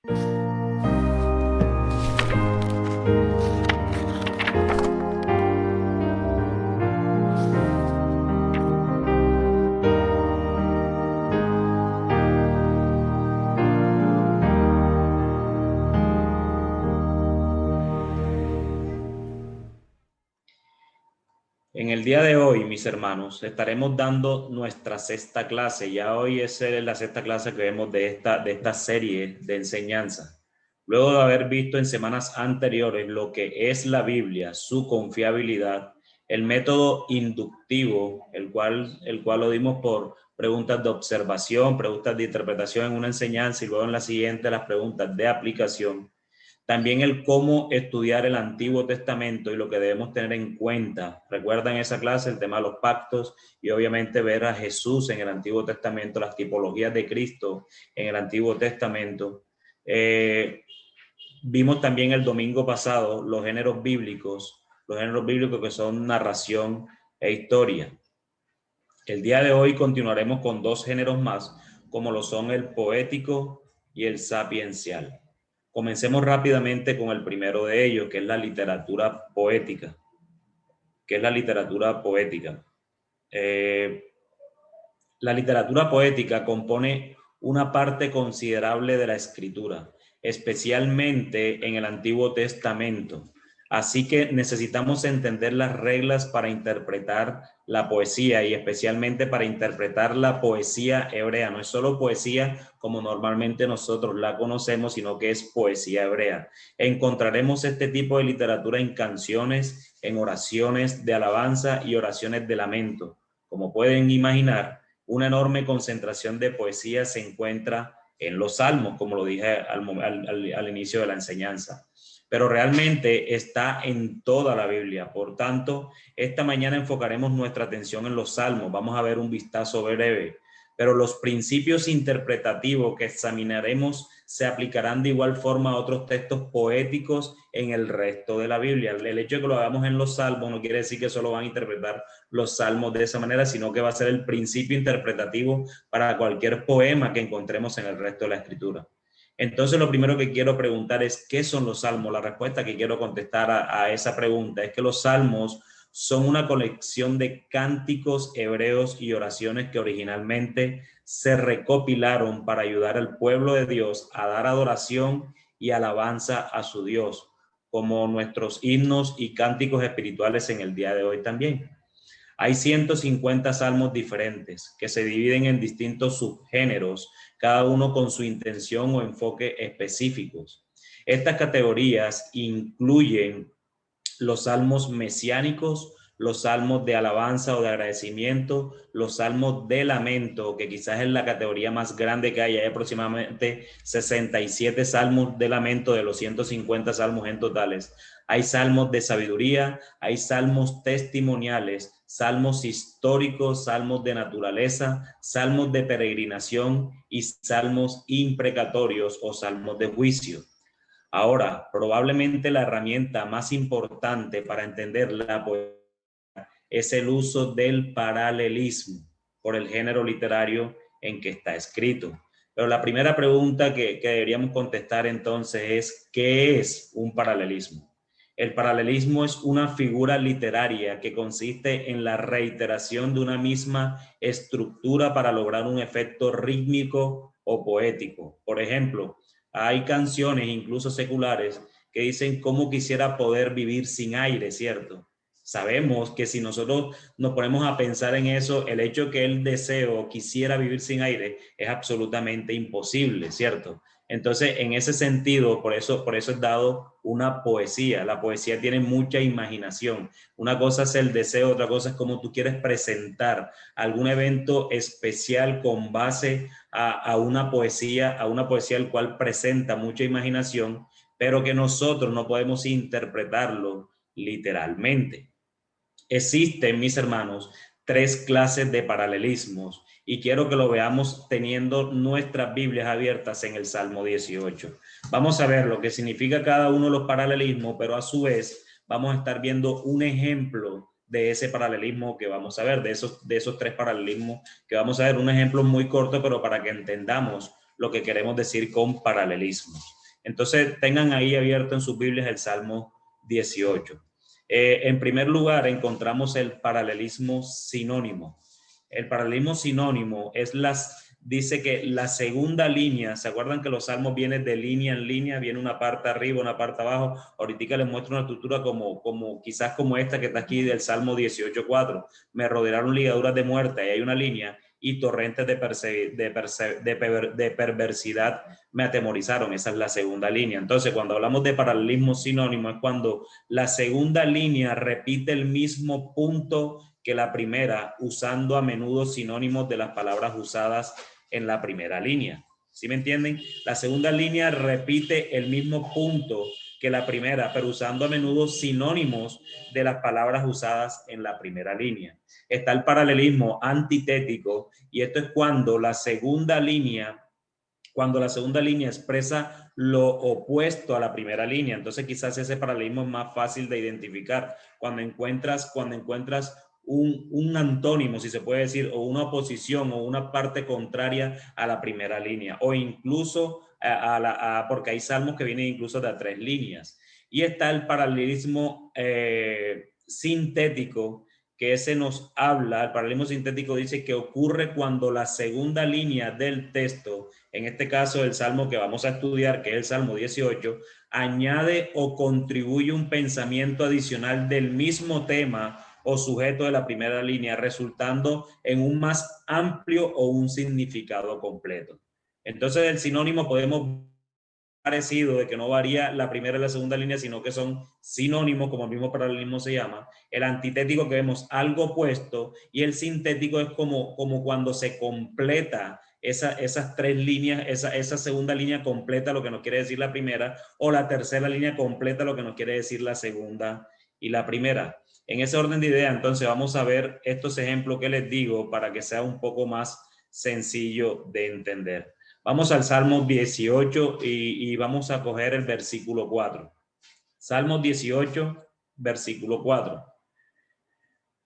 En el día de hoy, mis hermanos, estaremos dando nuestra sexta clase. Ya hoy es la sexta clase que vemos de esta serie de enseñanza. Luego de haber visto en semanas anteriores lo que es la Biblia, su confiabilidad, el método inductivo, el cual lo dimos por preguntas de observación, preguntas de interpretación en una enseñanza y luego en la siguiente las preguntas de aplicación. También el cómo estudiar el Antiguo Testamento y lo que debemos tener en cuenta. Recuerdan esa clase, el tema de los pactos y obviamente ver a Jesús en el Antiguo Testamento, las tipologías de Cristo en el Antiguo Testamento. Vimos también el domingo pasado los géneros bíblicos que son narración e historia. El día de hoy continuaremos con dos géneros más, como lo son el poético y el sapiencial. Comencemos rápidamente con el primero de ellos, que es la literatura poética. La literatura poética compone una parte considerable de la escritura, especialmente en el Antiguo Testamento. Así que necesitamos entender las reglas para interpretar la poesía y especialmente para interpretar la poesía hebrea. No es solo poesía como normalmente nosotros la conocemos, sino que es poesía hebrea. Encontraremos este tipo de literatura en canciones, en oraciones de alabanza y oraciones de lamento. Como pueden imaginar, una enorme concentración de poesía se encuentra en los salmos, como lo dije al inicio de la enseñanza, pero realmente está en toda la Biblia. Por tanto, esta mañana enfocaremos nuestra atención en los salmos. Vamos a ver un vistazo breve, pero los principios interpretativos que examinaremos se aplicarán de igual forma a otros textos poéticos en el resto de la Biblia. El hecho de que lo hagamos en los salmos no quiere decir que solo van a interpretar los salmos de esa manera, sino que va a ser el principio interpretativo para cualquier poema que encontremos en el resto de la escritura. Entonces, lo primero que quiero preguntar es, ¿qué son los salmos? La respuesta que quiero contestar a esa pregunta es que los salmos son una colección de cánticos hebreos y oraciones que originalmente se recopilaron para ayudar al pueblo de Dios a dar adoración y alabanza a su Dios, como nuestros himnos y cánticos espirituales en el día de hoy también. Hay 150 salmos diferentes que se dividen en distintos subgéneros, cada uno con su intención o enfoque específicos. Estas categorías incluyen los salmos mesiánicos, los salmos de alabanza o de agradecimiento, los salmos de lamento, que quizás es la categoría más grande que hay aproximadamente 67 salmos de lamento de los 150 salmos en totales. Hay salmos de sabiduría, hay salmos testimoniales, salmos históricos, salmos de naturaleza, salmos de peregrinación y salmos imprecatorios o salmos de juicio. Ahora, probablemente la herramienta más importante para entender la poesía es el uso del paralelismo por el género literario en que está escrito. Pero la primera pregunta que deberíamos contestar entonces es, ¿qué es un paralelismo? El paralelismo es una figura literaria que consiste en la reiteración de una misma estructura para lograr un efecto rítmico o poético. Por ejemplo, hay canciones, incluso seculares, que dicen cómo quisiera poder vivir sin aire, ¿cierto? Sabemos que si nosotros nos ponemos a pensar en eso, el hecho que el deseo quisiera vivir sin aire es absolutamente imposible, ¿cierto? Entonces, en ese sentido, por eso es dado una poesía. La poesía tiene mucha imaginación. Una cosa es el deseo, otra cosa es cómo tú quieres presentar algún evento especial con base a una poesía el cual presenta mucha imaginación, pero que nosotros no podemos interpretarlo literalmente. Existen, mis hermanos, 3 clases de paralelismos y quiero que lo veamos teniendo nuestras Biblias abiertas en el Salmo 18. Vamos a ver lo que significa cada uno de los paralelismos, pero a su vez vamos a estar viendo un ejemplo de ese paralelismo que vamos a ver, de esos 3 paralelismos que vamos a ver, un ejemplo muy corto, pero para que entendamos lo que queremos decir con paralelismos. Entonces, tengan ahí abierto en sus Biblias el Salmo 18. En primer lugar, encontramos el paralelismo sinónimo. El paralelismo sinónimo dice que la segunda línea, ¿se acuerdan que los salmos vienen de línea en línea? Viene una parte arriba, una parte abajo. Ahorita les muestro una estructura quizás como esta que está aquí del Salmo 18:4. Me rodearon ligaduras de muerte, y hay una línea, y torrentes de perversidad me atemorizaron. Esa es la segunda línea. Entonces, cuando hablamos de paralelismo sinónimo, es cuando la segunda línea repite el mismo punto que la primera, usando a menudo sinónimos de las palabras usadas en la primera línea. ¿Sí me entienden? La segunda línea repite el mismo punto que la primera, pero usando a menudo sinónimos de las palabras usadas en la primera línea. Está el paralelismo antitético, y esto es cuando la segunda línea expresa lo opuesto a la primera línea. Entonces quizás ese paralelismo es más fácil de identificar. Cuando encuentras un antónimo, si se puede decir, o una oposición o una parte contraria a la primera línea, o incluso porque hay salmos que vienen incluso de a 3 líneas. Y está el paralelismo sintético, que ese nos habla, el paralelismo sintético dice que ocurre cuando la segunda línea del texto, en este caso el salmo que vamos a estudiar, que es el Salmo 18, añade o contribuye un pensamiento adicional del mismo tema o sujeto de la primera línea, resultando en un más amplio o un significado completo. Entonces, el sinónimo podemos parecido de que no varía la primera y la segunda línea, sino que son sinónimos, como el mismo paralelismo se llama. El antitético, que vemos algo opuesto, y el sintético es como cuando se completa esas 3 líneas, esa segunda línea completa lo que nos quiere decir la primera, o la tercera línea completa lo que nos quiere decir la segunda y la primera. En ese orden de idea, entonces vamos a ver estos ejemplos que les digo para que sea un poco más sencillo de entender. Vamos al Salmo 18 y vamos a coger el versículo 4. Salmo 18, versículo 4.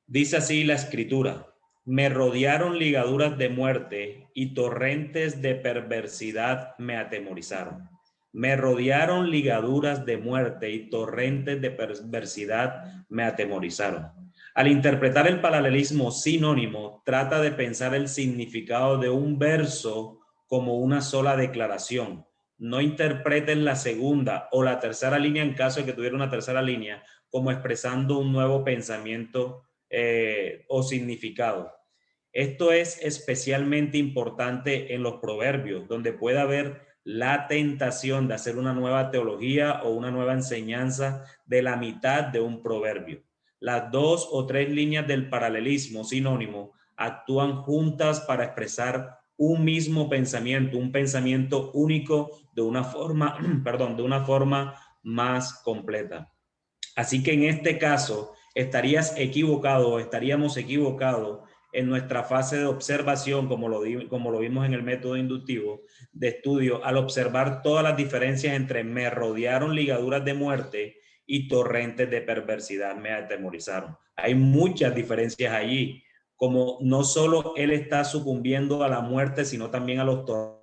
Dice así la escritura: me rodearon ligaduras de muerte y torrentes de perversidad me atemorizaron. Me rodearon ligaduras de muerte y torrentes de perversidad me atemorizaron. Al interpretar el paralelismo sinónimo, trata de pensar el significado de un verso como una sola declaración. No interpreten la segunda o la tercera línea, en caso de que tuviera una tercera línea, como expresando un nuevo pensamiento o significado. Esto es especialmente importante en los proverbios, donde puede haber la tentación de hacer una nueva teología o una nueva enseñanza de la mitad de un proverbio. Las 2 o 3 líneas del paralelismo sinónimo actúan juntas para expresar un mismo pensamiento, un pensamiento único de una forma, de una forma más completa. Así que en este caso estaríamos equivocados en nuestra fase de observación, como lo vimos en el método inductivo de estudio, al observar todas las diferencias entre me rodearon ligaduras de muerte y torrentes de perversidad me atemorizaron. Hay muchas diferencias allí, como no solo él está sucumbiendo a la muerte, sino también a los torrentes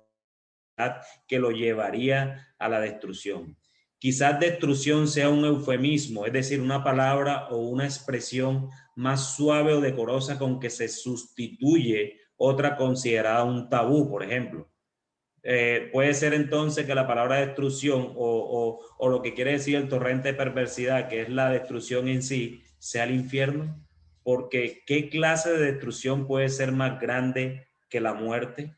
que lo llevaría a la destrucción. Quizás destrucción sea un eufemismo, es decir, una palabra o una expresión más suave o decorosa con que se sustituye otra considerada un tabú, por ejemplo. Puede ser entonces que la palabra destrucción o lo que quiere decir el torrente de perversidad, que es la destrucción en sí, sea el infierno, porque ¿qué clase de destrucción puede ser más grande que la muerte?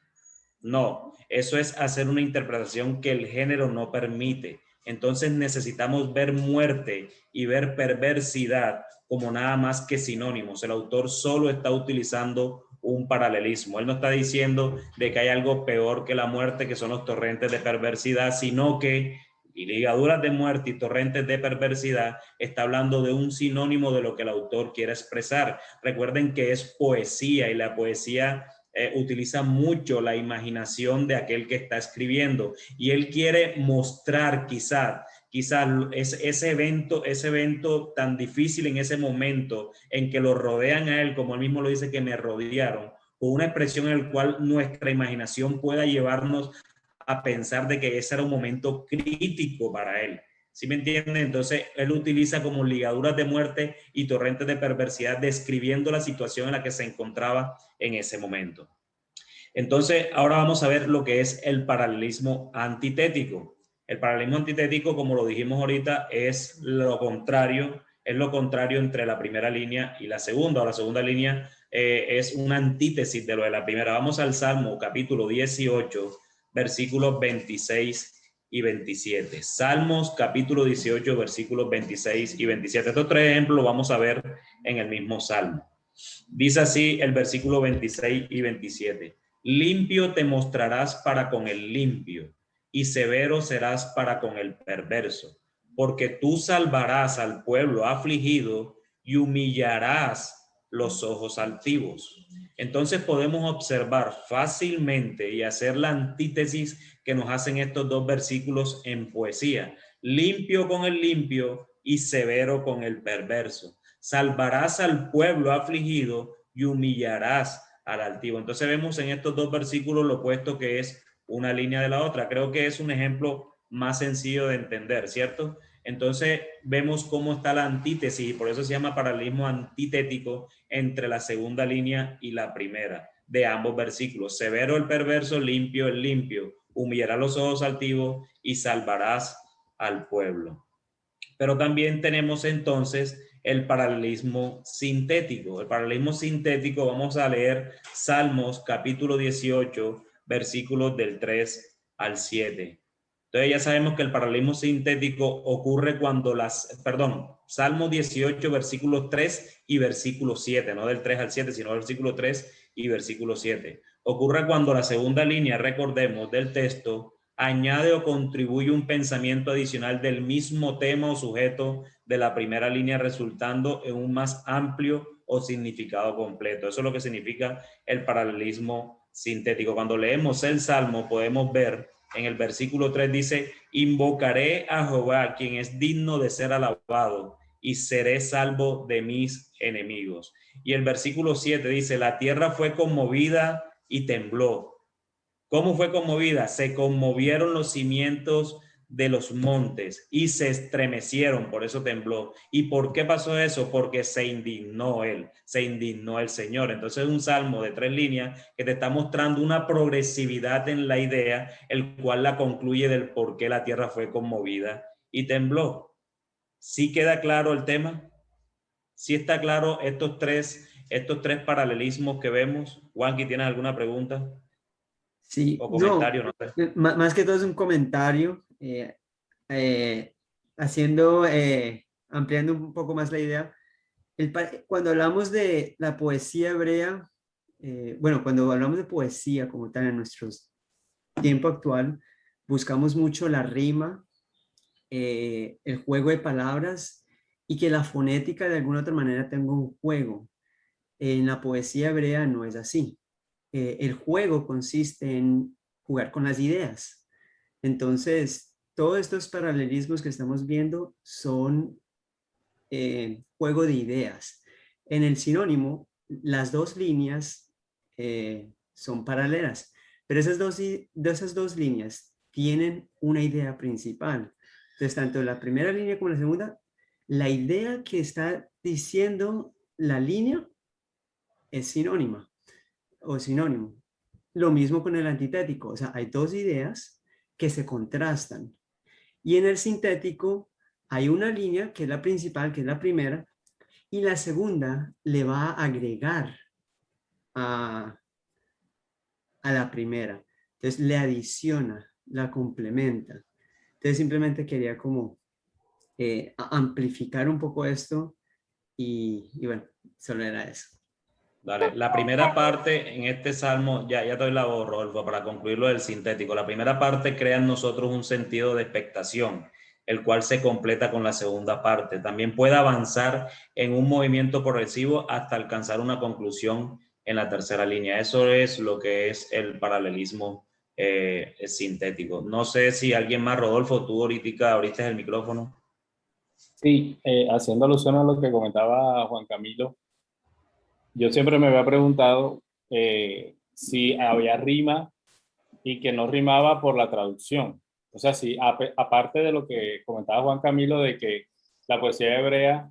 No, eso es hacer una interpretación que el género no permite. Entonces necesitamos ver muerte y ver perversidad como nada más que sinónimos. El autor solo está utilizando un paralelismo. Él no está diciendo de que hay algo peor que la muerte, que son los torrentes de perversidad, sino que ligaduras de muerte y torrentes de perversidad está hablando de un sinónimo de lo que el autor quiere expresar. Recuerden que es poesía, y la poesía utiliza mucho la imaginación de aquel que está escribiendo, y él quiere mostrar quizás ese evento tan difícil en ese momento en que lo rodean a él, como él mismo lo dice, que me rodearon, con una expresión en la cual nuestra imaginación pueda llevarnos a pensar de que ese era un momento crítico para él. ¿Sí me entienden? Entonces, él utiliza como ligaduras de muerte y torrentes de perversidad, describiendo la situación en la que se encontraba en ese momento. Entonces, ahora vamos a ver lo que es el paralelismo antitético. El paralelismo antitético, como lo dijimos ahorita, es lo contrario entre la primera línea y la segunda. La segunda línea es una antítesis de lo de la primera. Vamos al Salmo, capítulo 18, versículos 26 y 27. Salmos, capítulo 18, versículos 26 y 27. Estos tres ejemplos los vamos a ver en el mismo Salmo. Dice así el versículo 26 y 27. Limpio te mostrarás para con el limpio, y severo serás para con el perverso, porque tú salvarás al pueblo afligido y humillarás los ojos altivos. Entonces podemos observar fácilmente y hacer la antítesis que nos hacen estos dos versículos en poesía. Limpio con el limpio y severo con el perverso. Salvarás al pueblo afligido y humillarás al altivo. Entonces vemos en estos dos versículos lo opuesto que es una línea de la otra. Creo que es un ejemplo más sencillo de entender, ¿cierto? Entonces vemos cómo está la antítesis y por eso se llama paralelismo antitético entre la segunda línea y la primera de ambos versículos. Severo el perverso, limpio el limpio. Humillará los ojos altivos y salvarás al pueblo. Pero también tenemos entonces el paralelismo sintético. El paralelismo sintético, vamos a leer Salmos capítulo 18, versículos del 3 al 7. Entonces ya sabemos que el paralelismo sintético ocurre cuando Salmos 18, versículos 3 y versículo 7, no del 3 al 7, sino versículo 3 y versículo 7. Ocurre cuando la segunda línea, recordemos, del texto añade o contribuye un pensamiento adicional del mismo tema o sujeto de la primera línea, resultando en un más amplio o significado completo. Eso es lo que significa el paralelismo sintético. Cuando leemos el Salmo, podemos ver en el versículo 3 dice: invocaré a Jehová, quien es digno de ser alabado, y seré salvo de mis enemigos. Y el versículo 7 dice: la tierra fue conmovida y tembló. ¿Cómo fue conmovida? Se conmovieron los cimientos de los montes y se estremecieron, por eso tembló. ¿Y por qué pasó eso? Porque se indignó él, se indignó el Señor. Entonces es un salmo de 3 líneas que te está mostrando una progresividad en la idea, el cual la concluye del por qué la tierra fue conmovida y tembló. ¿Sí queda claro el tema? ¿Sí está claro estos tres paralelismos que vemos? Juanqui, ¿tienes alguna pregunta? Sí, O no, comentario, no sé. más que todo es un comentario, eh, haciendo, ampliando un poco más la idea. Cuando hablamos de la poesía hebrea, bueno, cuando hablamos de poesía como tal en nuestro tiempo actual, buscamos mucho la rima, el juego de palabras y que la fonética de alguna otra manera tenga un juego. En la poesía hebrea no es así. El juego consiste en jugar con las ideas. Entonces, todos estos paralelismos que estamos viendo son juego de ideas. En el sinónimo, las dos líneas son paralelas, pero esas dos líneas tienen una idea principal. Entonces, tanto la primera línea como la segunda, la idea que está diciendo la línea es sinónima o sinónimo. Lo mismo con el antitético, o sea, hay dos ideas que se contrastan. Y en el sintético hay una línea que es la principal, que es la primera, y la segunda le va a agregar a, a la primera. Entonces le adiciona, la complementa. Entonces simplemente quería como amplificar un poco esto y bueno, solo era eso. Dale, la primera parte en este salmo, ya te doy la voz, Rodolfo, para concluir lo del sintético. La primera parte crea en nosotros un sentido de expectación, el cual se completa con la segunda parte. También puede avanzar en un movimiento progresivo hasta alcanzar una conclusión en la tercera línea. Eso es lo que es el paralelismo sintético. No sé si alguien más, Rodolfo, tú ahorita abriste el micrófono. Sí, haciendo alusión a lo que comentaba Juan Camilo, yo siempre me había preguntado si había rima y que no rimaba por la traducción. O sea, sí, aparte de lo que comentaba Juan Camilo, de que la poesía hebrea,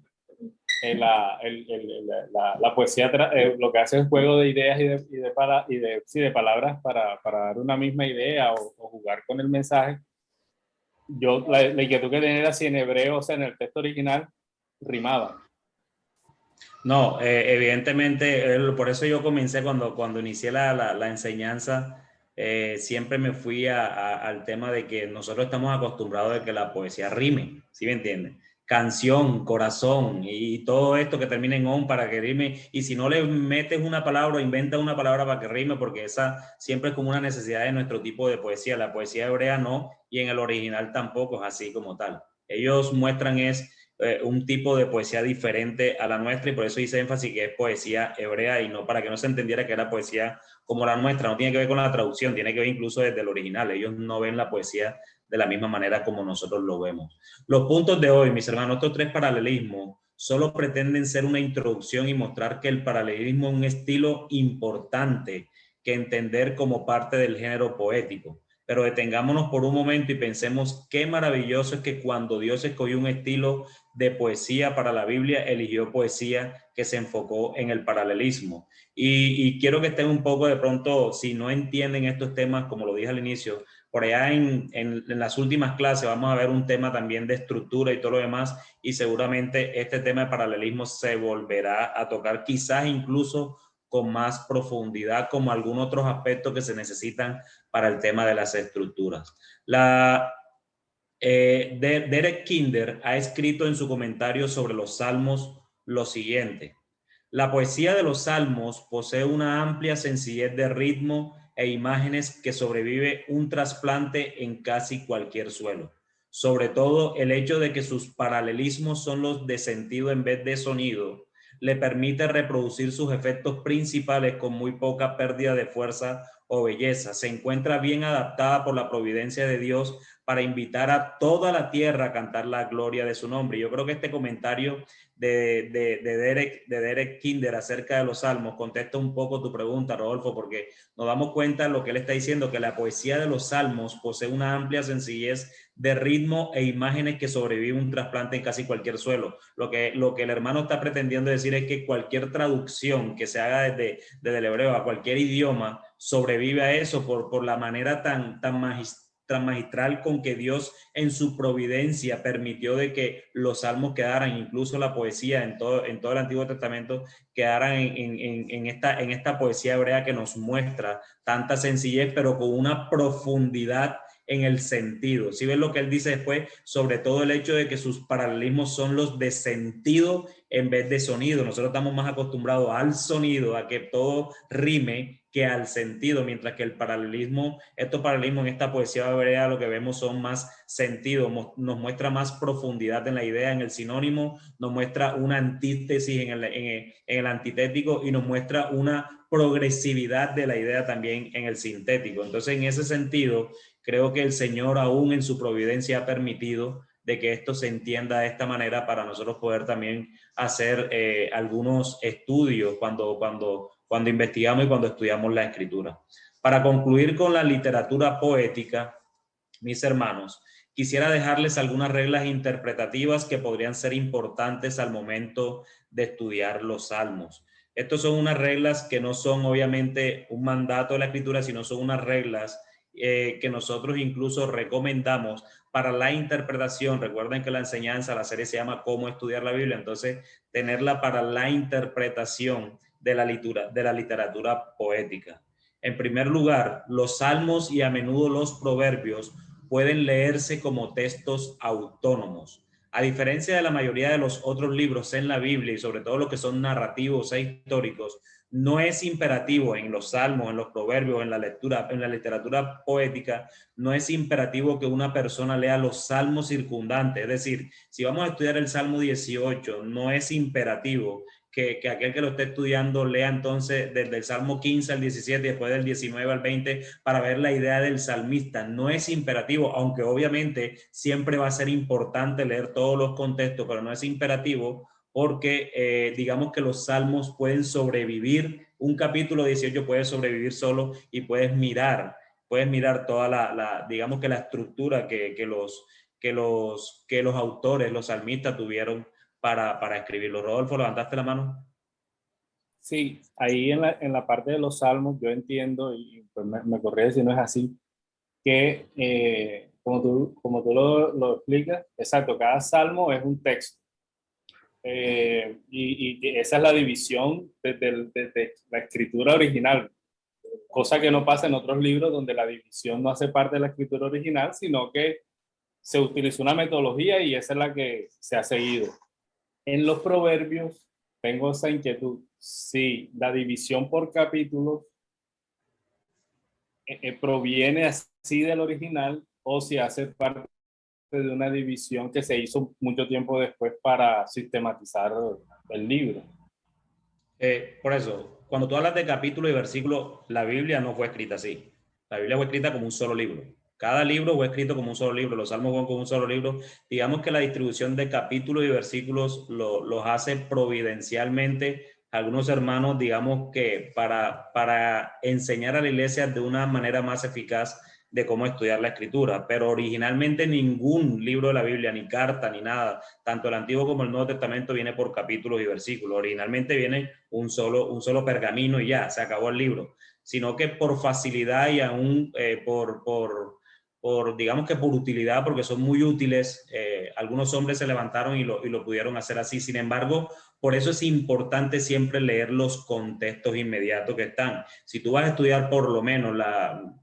la poesía lo que hace es juego de ideas de palabras para dar una misma idea o jugar con el mensaje. La inquietud que tenía era si en hebreo, o sea, en el texto original, rimaba. No, evidentemente, por eso yo comencé cuando inicié la enseñanza, siempre me fui al tema de que nosotros estamos acostumbrados a que la poesía rime, ¿sí me entiendes? Canción, corazón y todo esto que termine en on para que rime, y si no le metes una palabra, inventa una palabra para que rime, porque esa siempre es como una necesidad de nuestro tipo de poesía. La poesía hebrea no, y en el original tampoco es así como tal. Ellos muestran un tipo de poesía diferente a la nuestra, y por eso hice énfasis que es poesía hebrea, y no para que no se entendiera que era poesía como la nuestra. No tiene que ver con la traducción, tiene que ver incluso desde el original. Ellos no ven la poesía de la misma manera como nosotros lo vemos. Los puntos de hoy, mis hermanos, estos tres paralelismos solo pretenden ser una introducción y mostrar que el paralelismo es un estilo importante que entender como parte del género poético. Pero detengámonos por un momento y pensemos qué maravilloso es que cuando Dios escogió un estilo de poesía para la Biblia, eligió poesía que se enfocó en el paralelismo. Y quiero que estén un poco de pronto, si no entienden estos temas, como lo dije al inicio, por allá en las últimas clases vamos a ver un tema también de estructura y todo lo demás, y seguramente este tema de paralelismo se volverá a tocar, quizás incluso con más profundidad, como algunos otros aspectos que se necesitan para el tema de las estructuras. Derek Kinder ha escrito en su comentario sobre los salmos lo siguiente: la poesía de los salmos posee una amplia sencillez de ritmo e imágenes que sobrevive un trasplante en casi cualquier suelo. Sobre todo, el hecho de que sus paralelismos son los de sentido en vez de sonido le permite reproducir sus efectos principales con muy poca pérdida de fuerza o belleza. Se encuentra bien adaptada por la providencia de Dios para invitar a toda la tierra a cantar la gloria de su nombre. Yo creo que este comentario de Derek Kinder acerca de los salmos contesta un poco tu pregunta, Rodolfo, porque nos damos cuenta de lo que él está diciendo, que la poesía de los salmos posee una amplia sencillez de ritmo e imágenes que sobrevive un trasplante en casi cualquier suelo. Lo que el hermano está pretendiendo decir es que cualquier traducción que se haga desde el hebreo a cualquier idioma sobrevive a eso por la manera tan magistral con que Dios en su providencia permitió de que los salmos quedaran, incluso la poesía en todo el Antiguo Testamento, quedaran en esta poesía hebrea que nos muestra tanta sencillez, pero con una profundidad en el sentido. Si ves lo que él dice después, sobre todo el hecho de que sus paralelismos son los de sentido en vez de sonido. Nosotros estamos más acostumbrados al sonido, a que todo rime, que al sentido, mientras que estos paralelismos en esta poesía hebrea lo que vemos son más sentido, nos muestra más profundidad en la idea, en el sinónimo, nos muestra una antítesis en el antitético, y nos muestra una progresividad de la idea también en el sintético. Entonces, en ese sentido, creo que el Señor aún en su providencia ha permitido de que esto se entienda de esta manera para nosotros poder también hacer algunos estudios cuando investigamos y cuando estudiamos la escritura. Para concluir con la literatura poética, mis hermanos, quisiera dejarles algunas reglas interpretativas que podrían ser importantes al momento de estudiar los salmos. Estas son unas reglas que no son obviamente un mandato de la escritura, sino son unas reglas que nosotros incluso recomendamos para la interpretación. Recuerden que la enseñanza, la serie se llama Cómo estudiar la Biblia, entonces tenerla para la interpretación de la literatura poética. En primer lugar, los salmos y a menudo los proverbios pueden leerse como textos autónomos. A diferencia de la mayoría de los otros libros en la Biblia, y sobre todo los que son narrativos e históricos, no es imperativo en los salmos, en los proverbios, en la literatura poética, no es imperativo que una persona lea los salmos circundantes. Es decir, si vamos a estudiar el Salmo 18, no es imperativo que aquel que lo esté estudiando lea entonces desde el Salmo 15 al 17, después del 19 al 20, para ver la idea del salmista. No es imperativo, aunque obviamente siempre va a ser importante leer todos los contextos, pero no es imperativo, porque digamos que los salmos pueden sobrevivir, un capítulo 18 puede sobrevivir solo, y puedes mirar puedes mirar toda digamos que la estructura que los autores, los salmistas tuvieron para escribirlo. Rodolfo, ¿levantaste la mano? Sí, ahí en la parte de los salmos yo entiendo, y pues me corrige si no es así, que como tú lo explicas, exacto, cada salmo es un texto. Y esa es la división de la escritura original, cosa que no pasa en otros libros donde la división no hace parte de la escritura original, sino que se utilizó una metodología y esa es la que se ha seguido. En los proverbios tengo esa inquietud. Si la división por capítulos proviene así del original o si hace parte de una división que se hizo mucho tiempo después para sistematizar el libro. Por eso, cuando tú hablas de capítulo y versículo, la Biblia no fue escrita así. La Biblia fue escrita como un solo libro. Cada libro fue escrito como un solo libro. Los salmos fueron como un solo libro. Digamos que la distribución de capítulos y versículos los hace providencialmente algunos hermanos, digamos que para enseñar a la iglesia de una manera más eficaz de cómo estudiar la escritura. Pero originalmente ningún libro de la Biblia, ni carta, ni nada, tanto el Antiguo como el Nuevo Testamento, viene por capítulos y versículos. Originalmente viene un solo pergamino y ya, se acabó el libro. Sino que por facilidad y aún digamos que por utilidad, porque son muy útiles, algunos hombres se levantaron y lo pudieron hacer así. Sin embargo, por eso es importante siempre leer los contextos inmediatos que están. Si tú vas a estudiar por lo menos la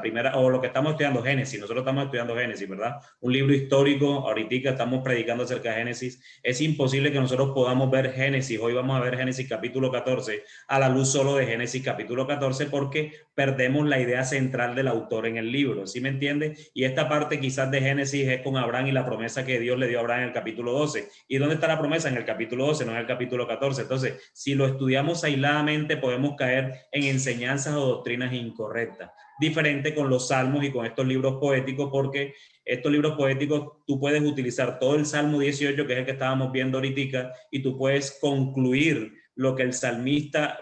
primera, o lo que estamos estudiando, Génesis, nosotros estamos estudiando Génesis, ¿verdad? Un libro histórico, ahorita estamos predicando acerca de Génesis, es imposible que nosotros podamos ver Génesis, hoy vamos a ver Génesis capítulo 14, a la luz solo de Génesis capítulo 14, porque perdemos la idea central del autor en el libro, ¿sí me entiende? Y esta parte quizás de Génesis es con Abraham y la promesa que Dios le dio a Abraham en el capítulo 12. ¿Y dónde está la promesa? En el capítulo 12, no en el capítulo 14. Entonces, si lo estudiamos aisladamente, podemos caer en enseñanzas o doctrinas incorrectas. Diferente con los salmos y con estos libros poéticos, porque estos libros poéticos tú puedes utilizar todo el Salmo 18, que es el que estábamos viendo ahorita, y tú puedes concluir lo que el salmista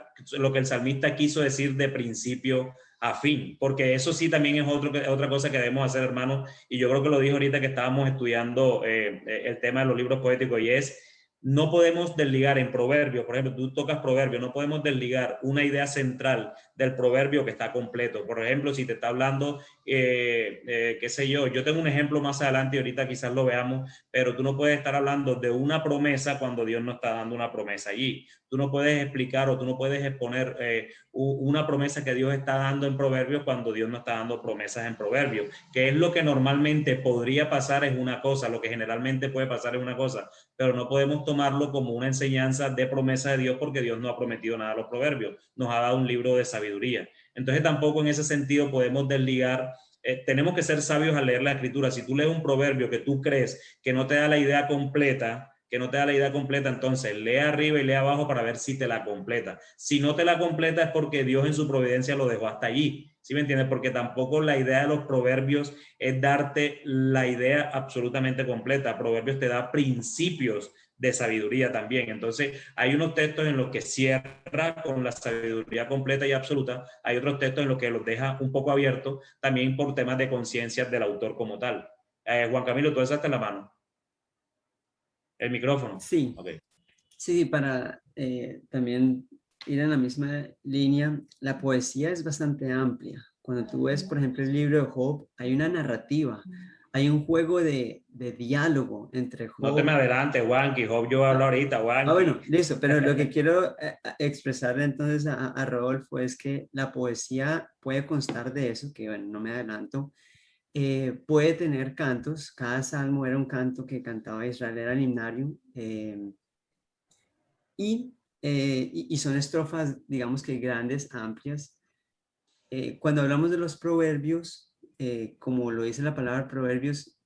quiso decir de principio a fin, porque eso sí también es otra cosa que debemos hacer, hermanos, y yo creo que lo dijo ahorita que estábamos estudiando el tema de los libros poéticos, y es: no podemos desligar en proverbios, por ejemplo, tú tocas proverbios, no podemos desligar una idea central del proverbio que está completo. Por ejemplo, si te está hablando, qué sé yo tengo un ejemplo más adelante y ahorita quizás lo veamos, pero tú no puedes estar hablando de una promesa cuando Dios no está dando una promesa allí. Tú no puedes explicar o tú no puedes exponer una promesa que Dios está dando en proverbios cuando Dios no está dando promesas en proverbios, que es lo que normalmente podría pasar es una cosa, lo que generalmente puede pasar es una cosa, pero no podemos tomarlo como una enseñanza de promesa de Dios porque Dios no ha prometido nada a los proverbios, nos ha dado un libro de sabiduría. Entonces tampoco en ese sentido podemos desligar, tenemos que ser sabios al leer la escritura. Si tú lees un proverbio que tú crees que no te da la idea completa, entonces lee arriba y lee abajo para ver si te la completa. Si no te la completa es porque Dios en su providencia lo dejó hasta allí. ¿Sí me entiendes? Porque tampoco la idea de los proverbios es darte la idea absolutamente completa. Proverbios te da principios de sabiduría también. Entonces, hay unos textos en los que cierra con la sabiduría completa y absoluta. Hay otros textos en los que los deja un poco abiertos, también por temas de conciencia del autor como tal. Juan Camilo, tú alzaste la mano. El micrófono. Sí, Okay. sí, para también ir en la misma línea, la poesía es bastante amplia. Cuando tú ves, por ejemplo, el libro de Job, hay una narrativa, hay un juego de diálogo entre Job. No te me adelantes, Juanqui. Job yo hablo ahorita, Juanqui. Bueno, listo, pero lo que quiero expresar entonces a Rodolfo es que la poesía puede constar de eso, que bueno, no me adelanto, puede tener cantos, cada salmo era un canto que cantaba Israel, era el himnario, y son estrofas, digamos que grandes, amplias. Cuando hablamos de los proverbios, como lo dice la palabra proverbios,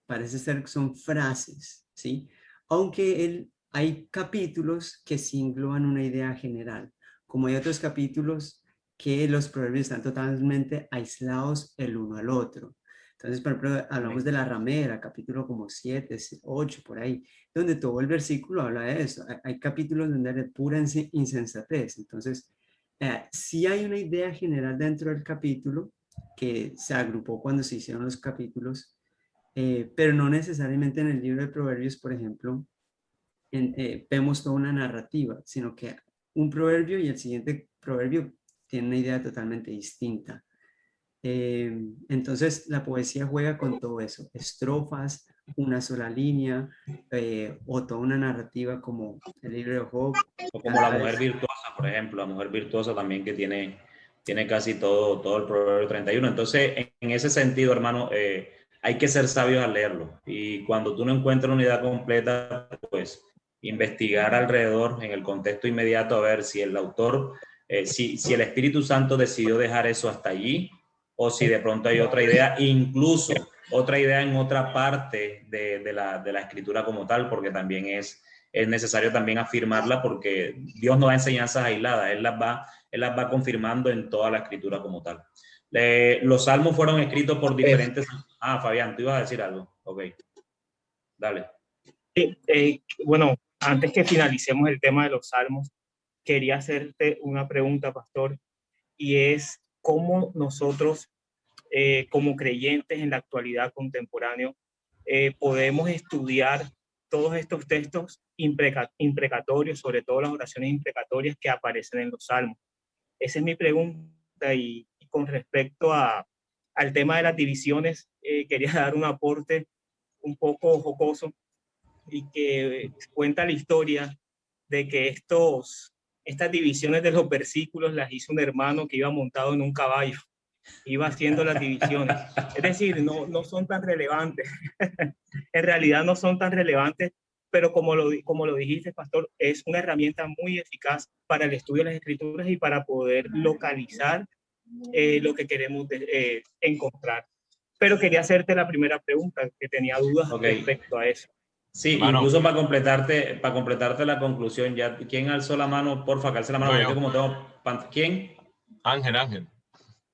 parece ser que son frases, ¿sí? Aunque hay capítulos que sí engloban una idea general, como hay otros capítulos que los proverbios están totalmente aislados el uno al otro. Entonces, por ejemplo, hablamos de la ramera, capítulo como 7, 8, por ahí, donde todo el versículo habla de eso. Hay capítulos donde hay pura insensatez. Entonces, sí hay una idea general dentro del capítulo, que se agrupó cuando se hicieron los capítulos, pero no necesariamente en el libro de Proverbios, por ejemplo, vemos toda una narrativa, sino que un proverbio y el siguiente proverbio tienen una idea totalmente distinta. Entonces la poesía juega con todo eso, estrofas, una sola línea, o toda una narrativa como el libro de Job. O como la mujer virtuosa, por ejemplo, la mujer virtuosa también que tiene casi todo el Proverbio 31. Entonces, en ese sentido, hermano, hay que ser sabios al leerlo. Y cuando tú no encuentras una unidad completa, pues investigar alrededor, en el contexto inmediato, a ver si el autor, si el Espíritu Santo decidió dejar eso hasta allí, o si de pronto hay otra idea, incluso otra idea en otra parte de la escritura como tal, porque también es necesario también afirmarla, porque Dios no da enseñanzas aisladas, Él las va confirmando en toda la escritura como tal. Los salmos fueron escritos por diferentes... Fabián, ¿tú ibas a decir algo? Ok, dale. Bueno, antes que finalicemos el tema de los salmos, quería hacerte una pregunta, pastor, y es cómo nosotros, como creyentes en la actualidad contemporánea, podemos estudiar todos estos textos imprecatorios, sobre todo las oraciones imprecatorias que aparecen en los salmos. Esa es mi pregunta, y con respecto al tema de las divisiones, quería dar un aporte un poco jocoso, y que cuenta la historia de que estas divisiones de los versículos las hizo un hermano que iba montado en un caballo, iba haciendo las divisiones. Es decir, no son tan relevantes, en realidad no son tan relevantes, pero como lo dijiste, pastor, es una herramienta muy eficaz para el estudio de las escrituras y para poder localizar lo que queremos encontrar. Pero quería hacerte la primera pregunta, que tenía dudas respecto a eso. Sí, hermano, incluso para completarte la conclusión, ya, ¿quién alzó la mano? Porfa, que alce la mano, porque como tengo... ¿Quién? Ángel.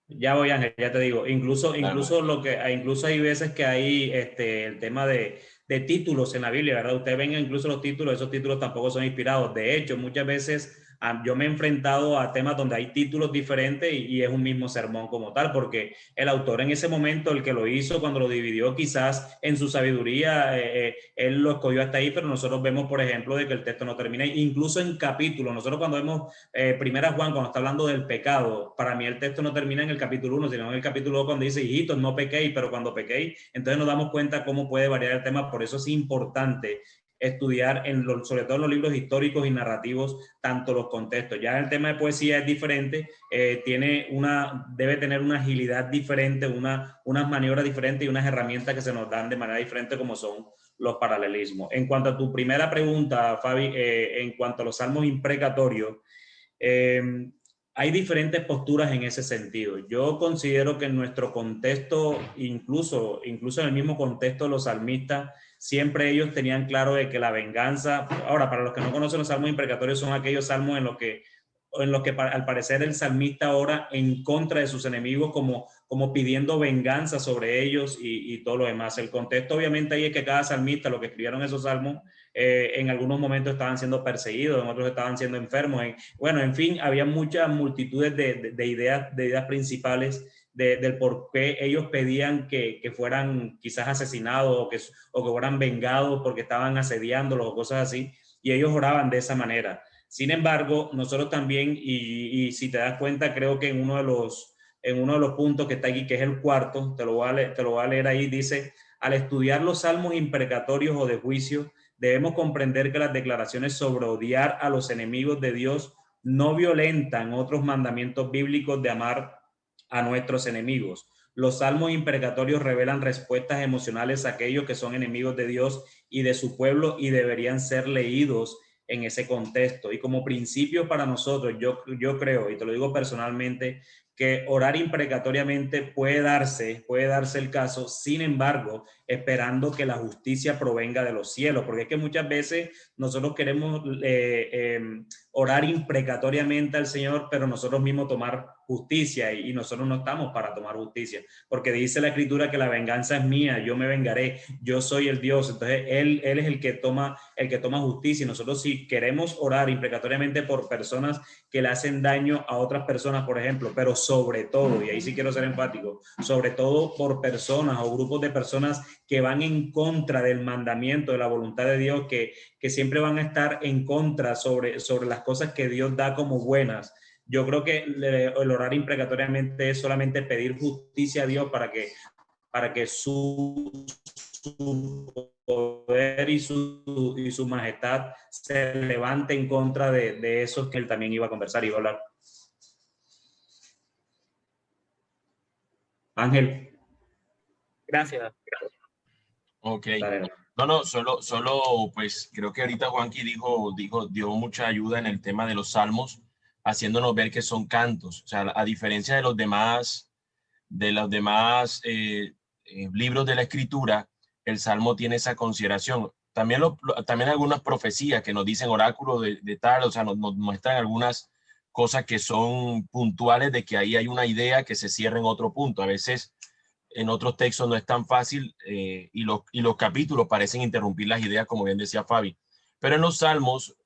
Ya voy, Ángel, ya te digo. Incluso hay veces que hay el tema de títulos en la Biblia, ¿verdad? Ustedes ven incluso los títulos, esos títulos tampoco son inspirados. De hecho, muchas veces yo me he enfrentado a temas donde hay títulos diferentes y es un mismo sermón como tal, porque el autor en ese momento, el que lo hizo, cuando lo dividió, quizás en su sabiduría, él lo escogió hasta ahí, pero nosotros vemos, por ejemplo, de que el texto no termina. Incluso en capítulos, nosotros cuando vemos Primera Juan, cuando está hablando del pecado, para mí el texto no termina en el capítulo 1, sino en el capítulo 2, cuando dice, hijitos, no pequéis, pero cuando pequéis, entonces nos damos cuenta cómo puede variar el tema. Por eso es importante estudiar sobre todo en los libros históricos y narrativos, tanto los contextos. Ya el tema de poesía es diferente, debe tener una agilidad diferente, unas maniobras diferentes y unas herramientas que se nos dan de manera diferente, como son los paralelismos. En cuanto a tu primera pregunta, Fabi, en cuanto a los salmos imprecatorios, hay diferentes posturas en ese sentido. Yo considero que en nuestro contexto, incluso en el mismo contexto de los salmistas, siempre ellos tenían claro de que la venganza... Ahora, para los que no conocen, los salmos imprecatorios son aquellos salmos en los que al parecer el salmista ora en contra de sus enemigos, como pidiendo venganza sobre ellos y todo lo demás. El contexto obviamente ahí es que cada salmista, lo que escribieron esos salmos, en algunos momentos estaban siendo perseguidos, en otros estaban siendo enfermos. En fin, había muchas multitudes de ideas principales del por qué ellos pedían que fueran quizás asesinados o que fueran vengados porque estaban asediándolos o cosas así, y ellos oraban de esa manera. Sin embargo, nosotros también, y si te das cuenta, creo que en uno de los puntos que está aquí, que es el cuarto, te lo voy a leer ahí, dice: al estudiar los salmos imprecatorios o de juicio, debemos comprender que las declaraciones sobre odiar a los enemigos de Dios no violentan otros mandamientos bíblicos de amar a nuestros enemigos. Los salmos imprecatorios revelan respuestas emocionales a aquellos que son enemigos de Dios y de su pueblo, y deberían ser leídos en ese contexto. Y como principio para nosotros, yo creo, y te lo digo personalmente, que orar imprecatoriamente puede darse el caso, sin embargo, esperando que la justicia provenga de los cielos, porque es que muchas veces nosotros queremos orar imprecatoriamente al Señor, pero nosotros mismos tomar justicia, y nosotros no estamos para tomar justicia, porque dice la Escritura que la venganza es mía, yo me vengaré, yo soy el Dios. Entonces él es el que toma justicia, y nosotros, si queremos orar imprecatoriamente por personas que le hacen daño a otras personas, por ejemplo, pero sobre todo, y ahí sí quiero ser enfático, sobre todo por personas o grupos de personas que van en contra del mandamiento, de la voluntad de Dios, que siempre van a estar en contra sobre las cosas que Dios da como buenas. Yo creo que el orar imprecatoriamente es solamente pedir justicia a Dios para que su poder y su majestad se levante en contra de esos que él también iba a conversar, iba a hablar. Ángel. Gracias. Ok. Dale. No, solo, pues creo que ahorita Juanqui dio mucha ayuda en el tema de los salmos, haciéndonos ver que son cantos. O sea, a diferencia de los demás libros de la Escritura, el Salmo tiene esa consideración. También algunas profecías que nos dicen oráculo de tal, o sea, nos muestran algunas cosas que son puntuales de que ahí hay una idea que se cierra en otro punto. A veces en otros textos no es tan fácil, y los capítulos parecen interrumpir las ideas, como bien decía Fabi. Pero en los Salmos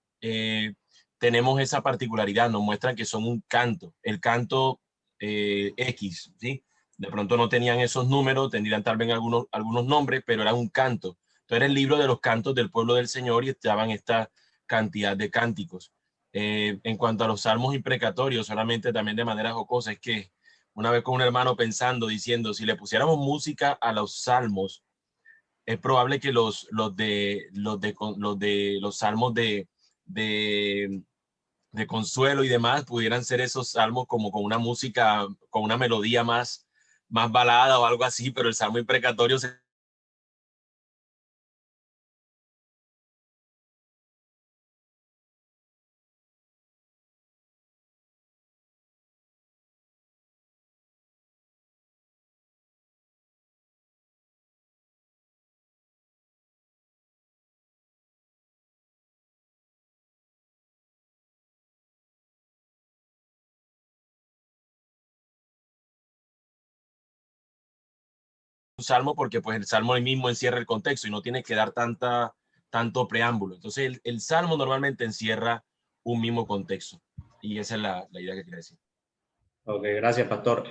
tenemos esa particularidad, nos muestran que son un canto, el canto X, ¿sí? De pronto no tenían esos números, tendrían tal vez algunos nombres, pero era un canto. Entonces era el libro de los cantos del pueblo del Señor, y estaban esta cantidad de cánticos. En cuanto a los salmos imprecatorios, solamente también de manera jocosa, es que una vez con un hermano diciendo, si le pusiéramos música a los salmos, es probable que los salmos de consuelo y demás pudieran ser esos salmos como con una música, con una melodía más balada o algo así, pero el salmo imprecatorio un salmo, porque pues el salmo mismo encierra el contexto y no tiene que dar tanto preámbulo. Entonces el salmo normalmente encierra un mismo contexto, y esa es la idea que quería decir. Ok, gracias, Pastor.